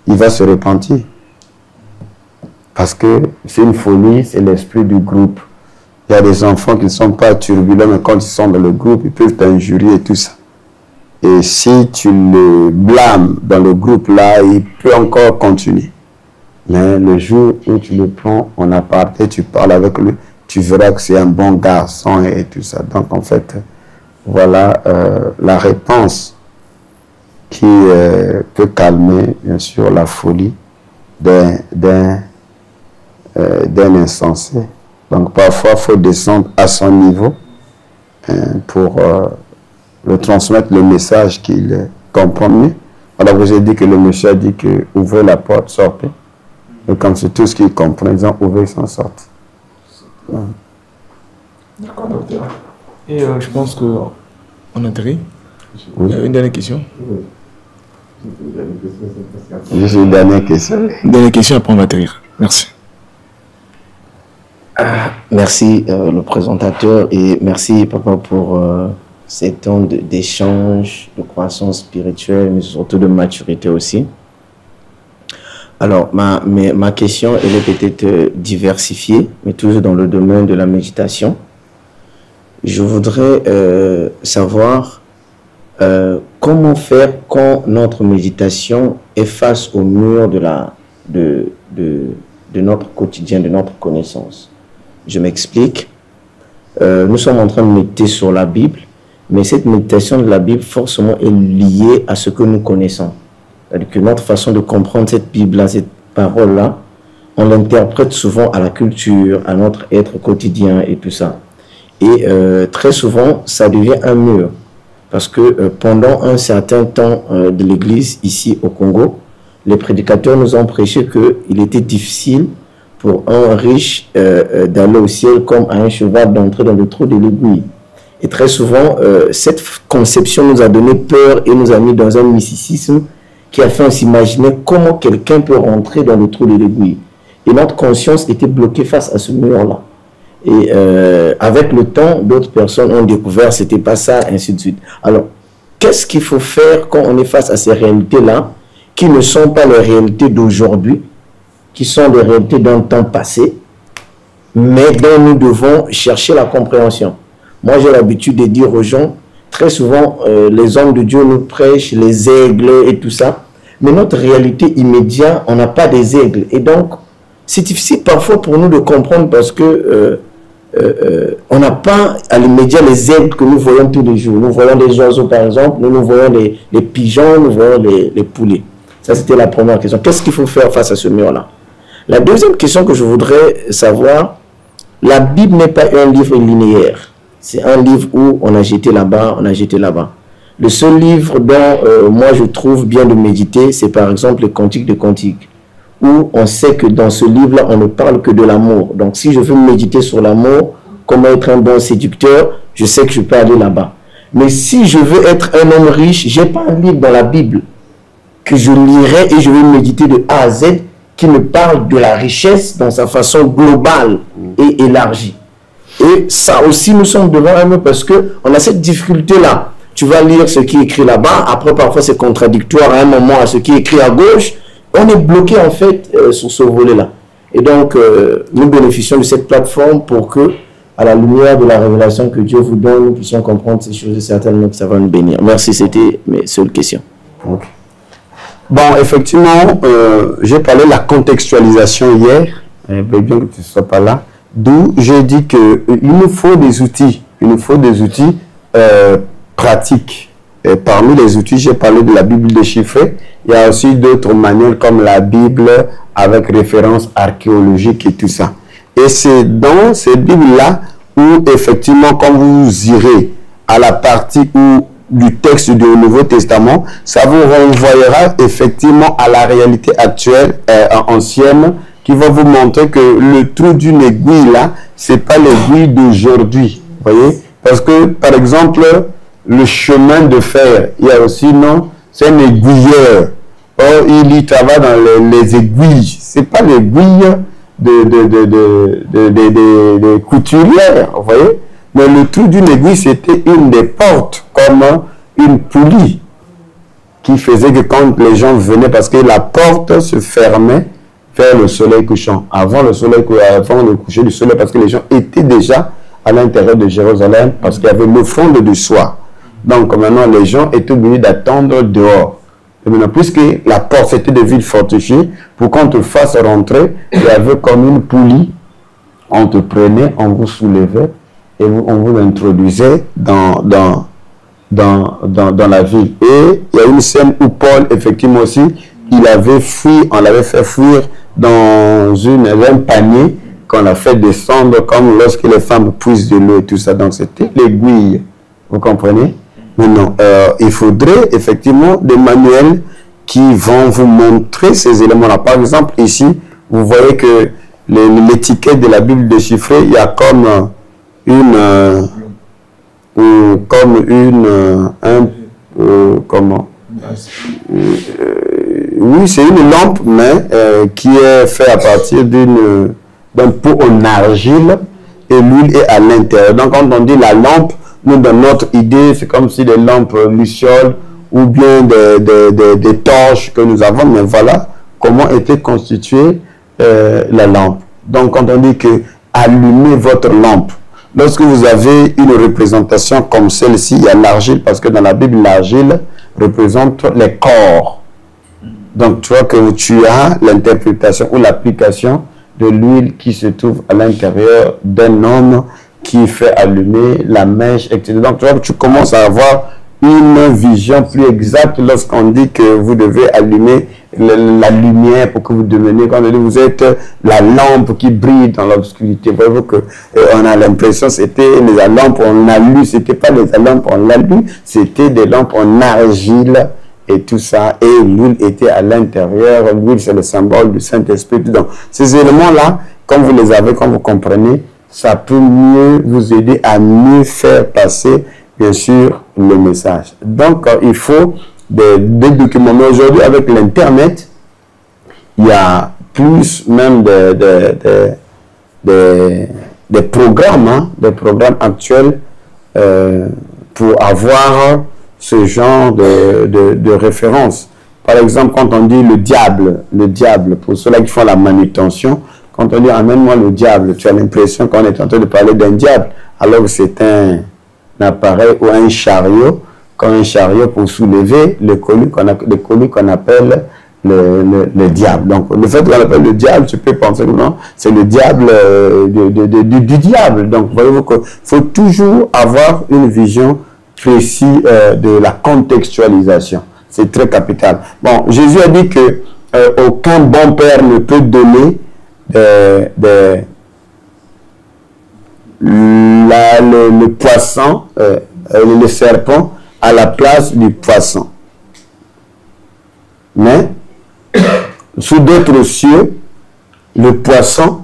il va se repentir. Parce que c'est une folie, c'est l'esprit du groupe. Il y a des enfants qui ne sont pas turbulents, mais quand ils sont dans le groupe, ils peuvent t'injurier et tout ça. Et si tu le blâmes dans le groupe là, il peut encore continuer. Mais le jour où tu le prends en aparté, tu parles avec lui, tu verras que c'est un bon garçon et tout ça. Donc en fait, voilà la réponse qui peut calmer bien sûr la folie d'un insensé. Donc parfois, il faut descendre à son niveau pour le transmettre le message qu'il comprend mieux. Alors vous avez dit que le monsieur a dit que ouvrez la porte, sortez. Et comme c'est tout ce qu'il comprend, ils ont ouvert, ils s'en sortent. D'accord, docteur. Et je pense qu'on atterrit. Oui. Une dernière question. Juste une dernière question. Une dernière question, après on va atterrir. Merci. Merci le présentateur et merci papa pour ces temps d'échange, de croissance spirituelle, mais surtout de maturité aussi. Alors, ma question, elle est peut-être diversifiée, mais toujours dans le domaine de la méditation. Je voudrais savoir comment faire quand notre méditation est face au mur de notre quotidien, de notre connaissance. Je m'explique. Nous sommes en train de méditer sur la Bible, mais cette méditation de la Bible forcément est liée à ce que nous connaissons. C'est-à-dire que notre façon de comprendre cette Bible-là, cette parole-là, on l'interprète souvent à la culture, à notre être quotidien et tout ça. Et très souvent, ça devient un mur. Parce que pendant un certain temps de l'Église, ici au Congo, les prédicateurs nous ont prêché qu'il était difficile pour un riche d'aller au ciel comme à un cheval d'entrer dans le trou de l'aiguille. Et très souvent, cette conception nous a donné peur et nous a mis dans un mysticisme qui a fait s'imaginer comment quelqu'un peut rentrer dans le trou de l'aiguille. Et notre conscience était bloquée face à ce mur-là. Et avec le temps, d'autres personnes ont découvert que ce n'était pas ça, ainsi de suite. Alors, qu'est-ce qu'il faut faire quand on est face à ces réalités-là, qui ne sont pas les réalités d'aujourd'hui, qui sont des réalités d'un temps passé, mais dont nous devons chercher la compréhension. Moi, j'ai l'habitude de dire aux gens, très souvent, les hommes de Dieu nous prêchent les aigles et tout ça, mais notre réalité immédiate, on n'a pas des aigles. Et donc, c'est difficile parfois pour nous de comprendre parce que on n'a pas à l'immédiat les aigles que nous voyons tous les jours. Nous voyons les oiseaux, par exemple, nous voyons les pigeons, nous voyons les poulets. Ça, c'était la première question. Qu'est-ce qu'il faut faire face à ce mur-là? La deuxième question que je voudrais savoir, la Bible n'est pas un livre linéaire. C'est un livre où on a jeté là-bas, on a jeté là-bas. Le seul livre dont moi je trouve bien de méditer, c'est par exemple le Cantique des Cantiques, où on sait que dans ce livre-là, on ne parle que de l'amour. Donc si je veux méditer sur l'amour, comment être un bon séducteur, je sais que je peux aller là-bas. Mais si je veux être un homme riche, je n'ai pas un livre dans la Bible que je lirai et je vais méditer de A à Z, qui me parle de la richesse dans sa façon globale et élargie. Et ça aussi, nous sommes devant un mur parce qu'on a cette difficulté-là. Tu vas lire ce qui est écrit là-bas, après parfois c'est contradictoire à un moment à ce qui est écrit à gauche. On est bloqué en fait sur ce volet-là. Et donc, nous bénéficions de cette plateforme pour que, à la lumière de la révélation que Dieu vous donne, nous puissions comprendre ces choses et certainement que ça va nous bénir. Merci, c'était mes seules questions. Okay. Bon, effectivement, j'ai parlé de la contextualisation hier, bien que tu ne sois pas là, d'où j'ai dit qu'il nous faut des outils, pratiques. Et parmi les outils, j'ai parlé de la Bible déchiffrée. Il y a aussi d'autres manières comme la Bible avec référence archéologique et tout ça. Et c'est dans cette Bible-là où, effectivement, quand vous irez à la partie du texte du Nouveau Testament, ça vous renvoyera effectivement à la réalité actuelle, ancienne, qui va vous montrer que le trou d'une aiguille, là, c'est pas l'aiguille d'aujourd'hui. Vous voyez? Parce que, par exemple, le chemin de fer, il y a aussi, non, c'est un aiguilleur. Or, il y travaille dans les aiguilles. C'est pas l'aiguille de couturière, vous voyez? Mais le trou d'une aiguille, c'était une des portes, comme une poulie, qui faisait que quand les gens venaient, parce que la porte se fermait vers le soleil couchant, avant le coucher du soleil, parce que les gens étaient déjà à l'intérieur de Jérusalem parce qu'il y avait l'offrande du soir. Donc maintenant, les gens étaient obligés d'attendre dehors. Et maintenant, puisque la porte était des villes fortifiées, pour qu'on te fasse rentrer, il y avait comme une poulie. On te prenait, on vous soulevait et on vous introduisait dans la ville. Et il y a une scène où Paul, effectivement aussi, il avait fui, on l'avait fait fuir dans un panier qu'on a fait descendre comme lorsque les femmes puisent de l'eau et tout ça. Donc c'était l'aiguille. Vous comprenez? Maintenant, il faudrait effectivement des manuels qui vont vous montrer ces éléments-là. Par exemple, ici, vous voyez que l'étiquette de la Bible déchiffrée, il y a comme oui, c'est une lampe, mais qui est faite à partir d'un pot en argile et l'huile est à l'intérieur. Donc, quand on dit la lampe, nous, dans notre idée, c'est comme si des lampes lucioles ou bien des torches que nous avons, mais voilà comment était constituée la lampe. Donc, quand on dit que allumez votre lampe, lorsque vous avez une représentation comme celle-ci, il y a l'argile, parce que dans la Bible, l'argile représente les corps. Donc, tu vois que tu as l'interprétation ou l'application de l'huile qui se trouve à l'intérieur d'un homme qui fait allumer la mèche, etc. Donc, tu vois que tu commences à avoir une vision plus exacte lorsqu'on dit que vous devez allumer la lumière pour que vous deveniez, quand on dit vous êtes la lampe qui brille dans l'obscurité. Voyez-vous que on a l'impression que c'était les lampes en alu, c'était pas des lampes en alu, c'était des lampes en argile et tout ça, et l'huile était à l'intérieur. L'huile, c'est le symbole du Saint-Esprit. Donc, ces éléments-là, quand vous les avez, quand vous comprenez, ça peut mieux vous aider à mieux faire passer, bien sûr, le message. Donc, il faut des documents. Mais aujourd'hui, avec l'Internet, il y a plus même des programmes, hein, des programmes actuels pour avoir ce genre de référence. Par exemple, quand on dit le diable, pour ceux-là qui font la manutention, quand on dit amène-moi le diable, tu as l'impression qu'on est en train de parler d'un diable, alors que c'est un appareil ou un chariot, comme un chariot pour soulever le colis qu'on appelle le diable. Donc, le fait qu'on appelle le diable, tu peux penser que non, c'est le diable du diable. Donc, voyez-vous qu'il faut toujours avoir une vision précise de la contextualisation. C'est très capital. Bon, Jésus a dit que aucun bon père ne peut donner le poisson, le serpent à la place du poisson. Mais, sous d'autres cieux, le poisson,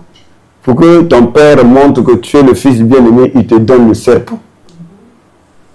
pour que ton père montre que tu es le fils bien-aimé, il te donne le serpent.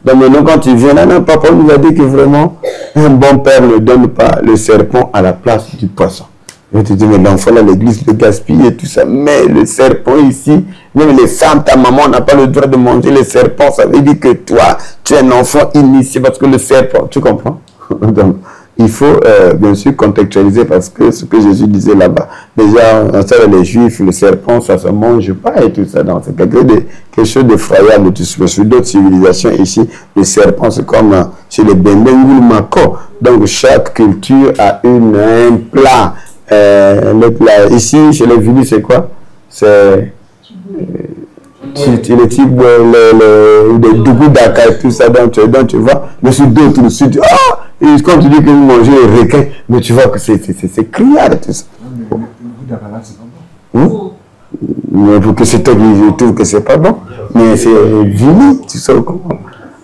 Donc maintenant, quand tu viens là, non, papa nous a dit que vraiment, un bon père ne donne pas le serpent à la place du poisson. Je te dis, mais l'enfant là, l'église le gaspille et tout ça. Mais le serpent ici, même les femmes, ta maman n'a pas le droit de manger le serpent. Ça veut dire que toi, tu es un enfant initié parce que le serpent, tu comprends? Donc, il faut bien sûr contextualiser parce que ce que Jésus disait là-bas, déjà, les Juifs, le serpent, ça se mange pas et tout ça. Donc, c'est quelque chose d'effroyable. Sur d'autres civilisations ici, le serpent, c'est comme chez les Bendengul Mako. Donc, chaque culture a un plat. Le plat. Ici, chez les Vili, c'est quoi? C'est le type de dougou d'aka et tout ça, donc tu vois. Mais sur d'autres, et quand tu dis que vous mangez les requins, mais tu vois que c'est criard tout ça. Mais pour que c'est toi qui trouve que c'est pas bon, mais c'est Vili, tu sais comment.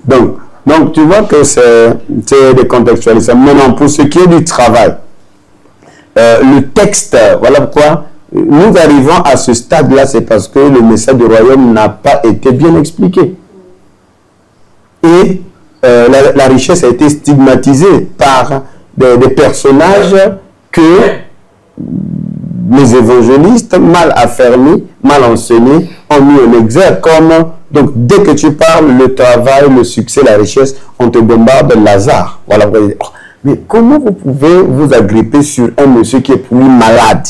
Donc tu vois que c'est des contextualisations. Maintenant, pour ce qui est du travail, le texte, voilà pourquoi nous arrivons à ce stade-là, c'est parce que le message du royaume n'a pas été bien expliqué. Et la richesse a été stigmatisée par des personnages que les évangélistes, mal affermis, mal enseignés, ont mis en exergue comme, donc dès que tu parles, le travail, le succès, la richesse, on te bombarde Lazare. Voilà pourquoi. Mais comment vous pouvez vous agripper sur un monsieur qui est pour lui malade?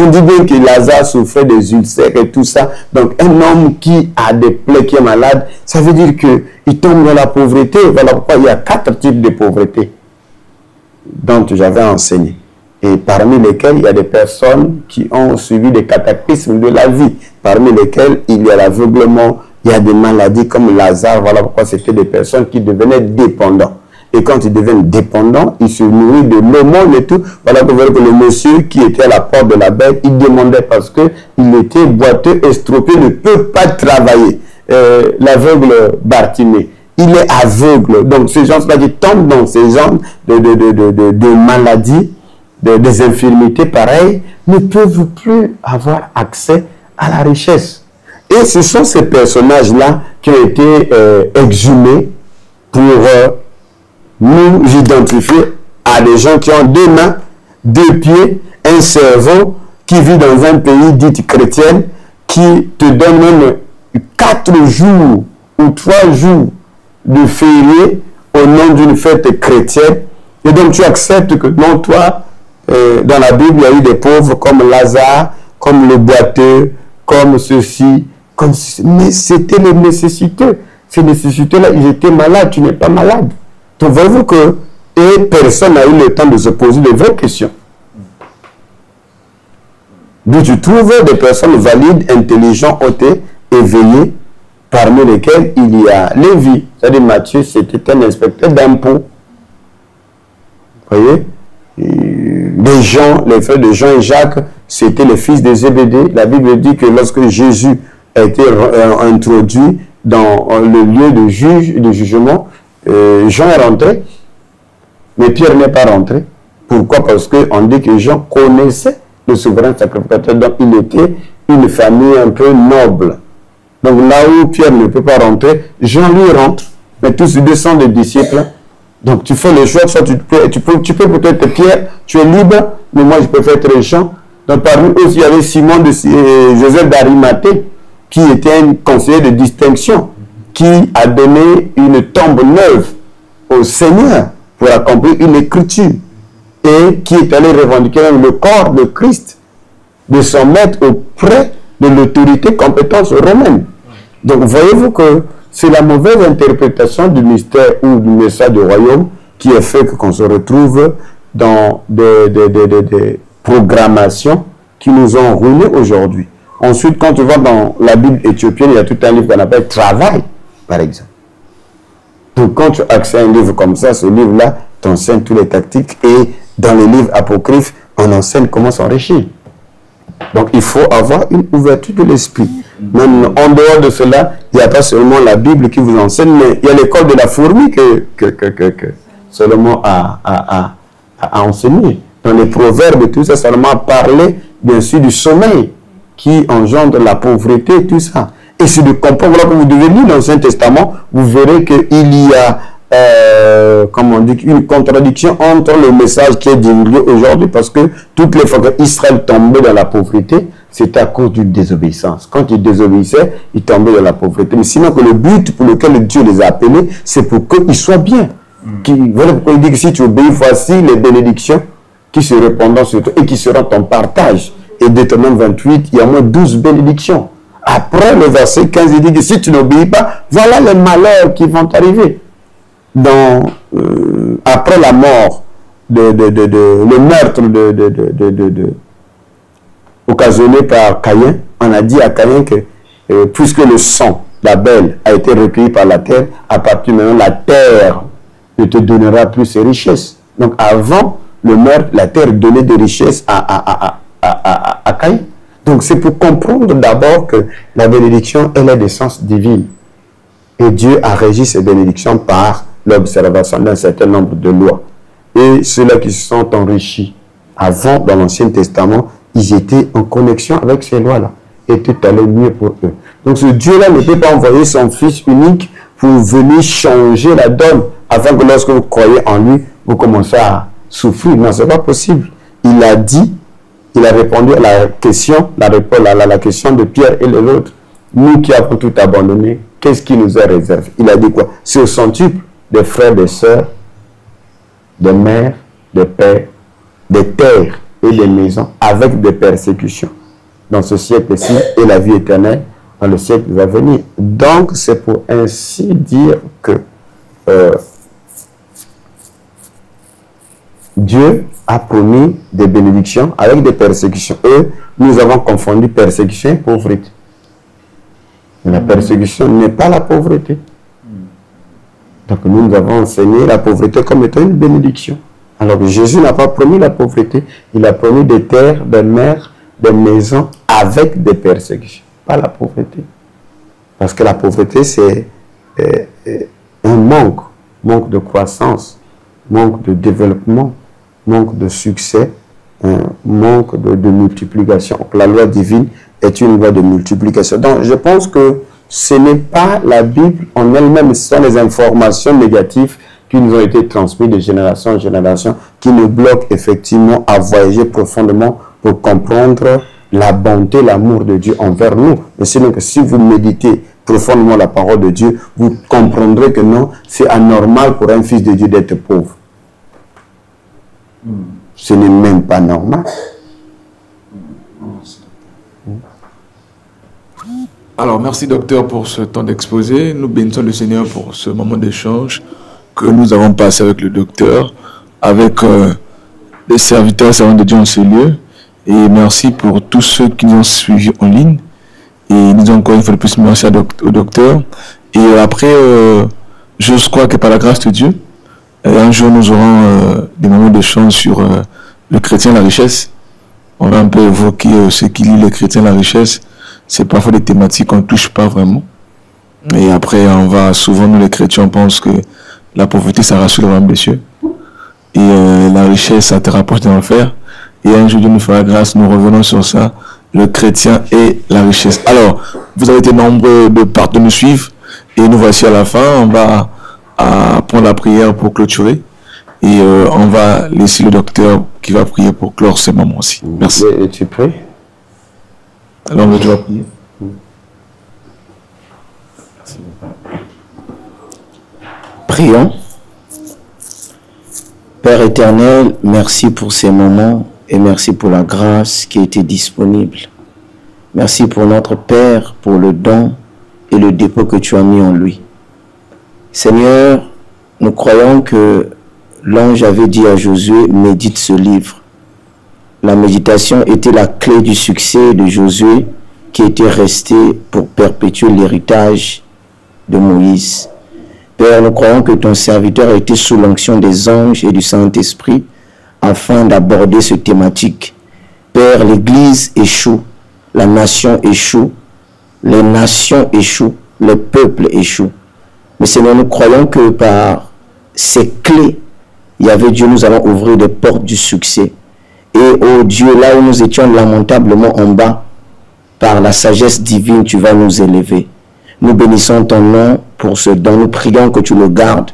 On dit bien que Lazare souffrait des ulcères et tout ça. Donc, un homme qui a des plaies, qui est malade, ça veut dire qu'il tombe dans la pauvreté. Voilà pourquoi il y a 4 types de pauvreté dont j'avais enseigné. Et parmi lesquels il y a des personnes qui ont subi des cataclysmes de la vie, parmi lesquels il y a l'aveuglement, il y a des maladies comme Lazare. Voilà pourquoi c'était des personnes qui devenaient dépendants. Et quand ils deviennent dépendants, ils se nourrissent de l'aumône et tout. Voilà que le monsieur qui était à la porte de la bête, il demandait parce qu'il était boiteux, estropié, ne peut pas travailler. L'aveugle Bartimée, il est aveugle. Donc ces gens-là qui tombent dans ces genres de maladies, des infirmités pareilles, ne peuvent plus avoir accès à la richesse. Et ce sont ces personnages-là qui ont été exhumés pour nous identifier à des gens qui ont 2 mains, 2 pieds, un cerveau, qui vit dans un pays dit chrétien, qui te donne même 4 jours ou 3 jours de férié au nom d'une fête chrétienne. Et donc tu acceptes que non, toi, dans la Bible, il y a eu des pauvres comme Lazare, comme le boiteux, comme ceci, comme ceci. Mais c'était les nécessiteux. Ces nécessités-là, ils étaient malades, tu n'es pas malade. Donc voyez-vous que personne n'a eu le temps de se poser de vraies questions. Donc tu trouves des personnes valides, intelligentes, ôtées, éveillées, parmi lesquelles il y a Lévi. C'est-à-dire Matthieu, c'était un inspecteur d'impôts. Vous voyez? Les gens, les frères de Jean et Jacques, c'était les fils de Zébédée. La Bible dit que lorsque Jésus a été introduit dans le lieu de jugement, Jean est rentré, mais Pierre n'est pas rentré. Pourquoi? Parce qu'on dit que Jean connaissait le souverain sacrificateur, donc il était une famille un peu noble. Donc là où Pierre ne peut pas rentrer, Jean lui rentre, mais tous les 2 sont des disciples. Donc tu fais le choix, soit tu peux peut-être être Pierre, tu es libre, mais moi je préfère être Jean. Donc parmi eux, il y avait Simon de Joseph d'Arimathée, qui était un conseiller de distinction, qui a donné une tombe neuve au Seigneur pour accomplir une écriture, et qui est allé revendiquer même le corps de Christ, de son maître auprès de l'autorité compétence romaine. Donc voyez-vous que c'est la mauvaise interprétation du mystère ou du message du royaume qui a fait qu'on se retrouve dans des programmations qui nous ont ruinés aujourd'hui. Ensuite, quand tu vas dans la Bible éthiopienne, il y a tout un livre qu'on appelle Travail, par exemple. Donc quand tu accèdes à un livre comme ça, ce livre-là t'enseigne toutes les tactiques, et dans les livres apocryphes, on enseigne comment s'enrichir. Donc il faut avoir une ouverture de l'esprit. Même en dehors de cela, il n'y a pas seulement la Bible qui vous enseigne, mais il y a l'école de la fourmi que Salomon a enseigné. Dans les proverbes et tout ça, Salomon a parlé bien sûr du sommeil qui engendre la pauvreté et tout ça. Et c'est de comprendre, voilà, que vous devez lire l'Ancien Testament, vous verrez qu'il y a comme on dit, une contradiction entre le message qui est divulgué aujourd'hui, parce que toutes les fois qu'Israël tombait dans la pauvreté, c'était à cause d'une désobéissance. Quand ils désobéissaient, ils tombaient dans la pauvreté. Mais sinon, que le but pour lequel Dieu les a appelés, c'est pour qu'ils soient bien. Voilà pourquoi il dit que si tu obéis, voici les bénédictions qui se répandront sur toi et qui seront ton partage. Et Deutéronome 28, il y a au moins 12 bénédictions. Après le verset 15, il dit que si tu n'obéis pas, voilà les malheurs qui vont t'arriver. Après la mort, le meurtre occasionné par Caïn, on a dit à Caïn que puisque le sang d'Abel a été recueilli par la terre, à partir de maintenant, la terre ne te donnera plus ses richesses. Donc avant le meurtre, la terre donnait des richesses à Caïn. Donc c'est pour comprendre d'abord que la bénédiction, elle est d'essence divine. Et Dieu a régi ces bénédictions par l'observation d'un certain nombre de lois. Et ceux-là qui se sont enrichis avant, dans l'Ancien Testament, ils étaient en connexion avec ces lois-là. Et tout allait mieux pour eux. Donc ce Dieu-là ne peut pas envoyer son Fils unique pour venir changer la donne, afin que lorsque vous croyez en lui, vous commencez à souffrir. Non, ce n'est pas possible. Il a dit, il a répondu à la question, la question de Pierre et les autres. Nous qui avons tout abandonné, qu'est-ce qui nous est réservé? Il a dit quoi? C'est au centuple des frères, des sœurs, des mères, des pères, des terres et des maisons avec des persécutions dans ce siècle-ci et la vie éternelle dans le siècle à venir. Donc, c'est pour ainsi dire que Dieu a promis des bénédictions avec des persécutions. Et nous avons confondu persécution et pauvreté. La persécution n'est pas la pauvreté. Donc nous avons enseigné la pauvreté comme étant une bénédiction. Alors Jésus n'a pas promis la pauvreté, il a promis des terres, des mers, des maisons avec des persécutions. Pas la pauvreté. Parce que la pauvreté c'est un manque de croissance, manque de développement, manque de succès, un manque de multiplication. La loi divine est une loi de multiplication. Donc, je pense que ce n'est pas la Bible en elle-même, ce sont les informations négatives qui nous ont été transmises de génération en génération, qui nous bloquent effectivement à voyager profondément pour comprendre la bonté, l'amour de Dieu envers nous. Mais sinon que si vous méditez profondément la parole de Dieu, vous comprendrez que non, c'est anormal pour un fils de Dieu d'être pauvre. Ce n'est même pas normal. Alors, merci docteur pour ce temps d'exposé. Nous bénissons le Seigneur pour ce moment d'échange que nous avons passé avec le docteur, avec les serviteurs et servantes de Dieu en ce lieu. Et merci pour tous ceux qui nous ont suivis en ligne. Et nous encore une fois de plus merci au docteur. Et après, je crois que par la grâce de Dieu, un jour nous aurons des moments d'échange sur le chrétien et la richesse. On va un peu évoquer ce qui lie le chrétien et la richesse. C'est parfois des thématiques qu'on ne touche pas vraiment. Et après, on va souvent, nous les chrétiens, on pense que la pauvreté, ça rassure le royaume des cieux. Et la richesse, ça te rapproche de l'enfer. Et un jour, Dieu nous fera grâce, nous revenons sur ça, le chrétien et la richesse. Alors, vous avez été nombreux de nous suivre. Et nous voici à la fin. On va prendre la prière pour clôturer. Et on va laisser le docteur qui va prier pour clore ce moment-ci. Merci. Et tu pries? Alors, on va prier. Prions. Père éternel, merci pour ces moments et merci pour la grâce qui était disponible. Merci pour notre Père, pour le don et le dépôt que tu as mis en lui. Seigneur, nous croyons que l'ange avait dit à Josué, médite ce livre. La méditation était la clé du succès de Josué qui était resté pour perpétuer l'héritage de Moïse. Père, nous croyons que ton serviteur a été sous l'onction des anges et du Saint-Esprit afin d'aborder cette thématique. Père, l'Église échoue, la nation échoue, les nations échouent, les peuples échouent. Mais Seigneur, nous croyons que par ces clés, Yahvé Dieu, nous allons ouvrir des portes du succès. Et oh Dieu, là où nous étions lamentablement en bas, par la sagesse divine, tu vas nous élever. Nous bénissons ton nom pour ce don. Nous prions que tu le gardes,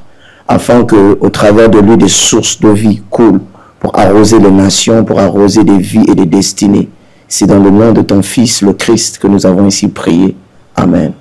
afin que, au travers de lui, des sources de vie coulent pour arroser les nations, pour arroser des vies et des destinées. C'est dans le nom de ton Fils, le Christ, que nous avons ici prié. Amen.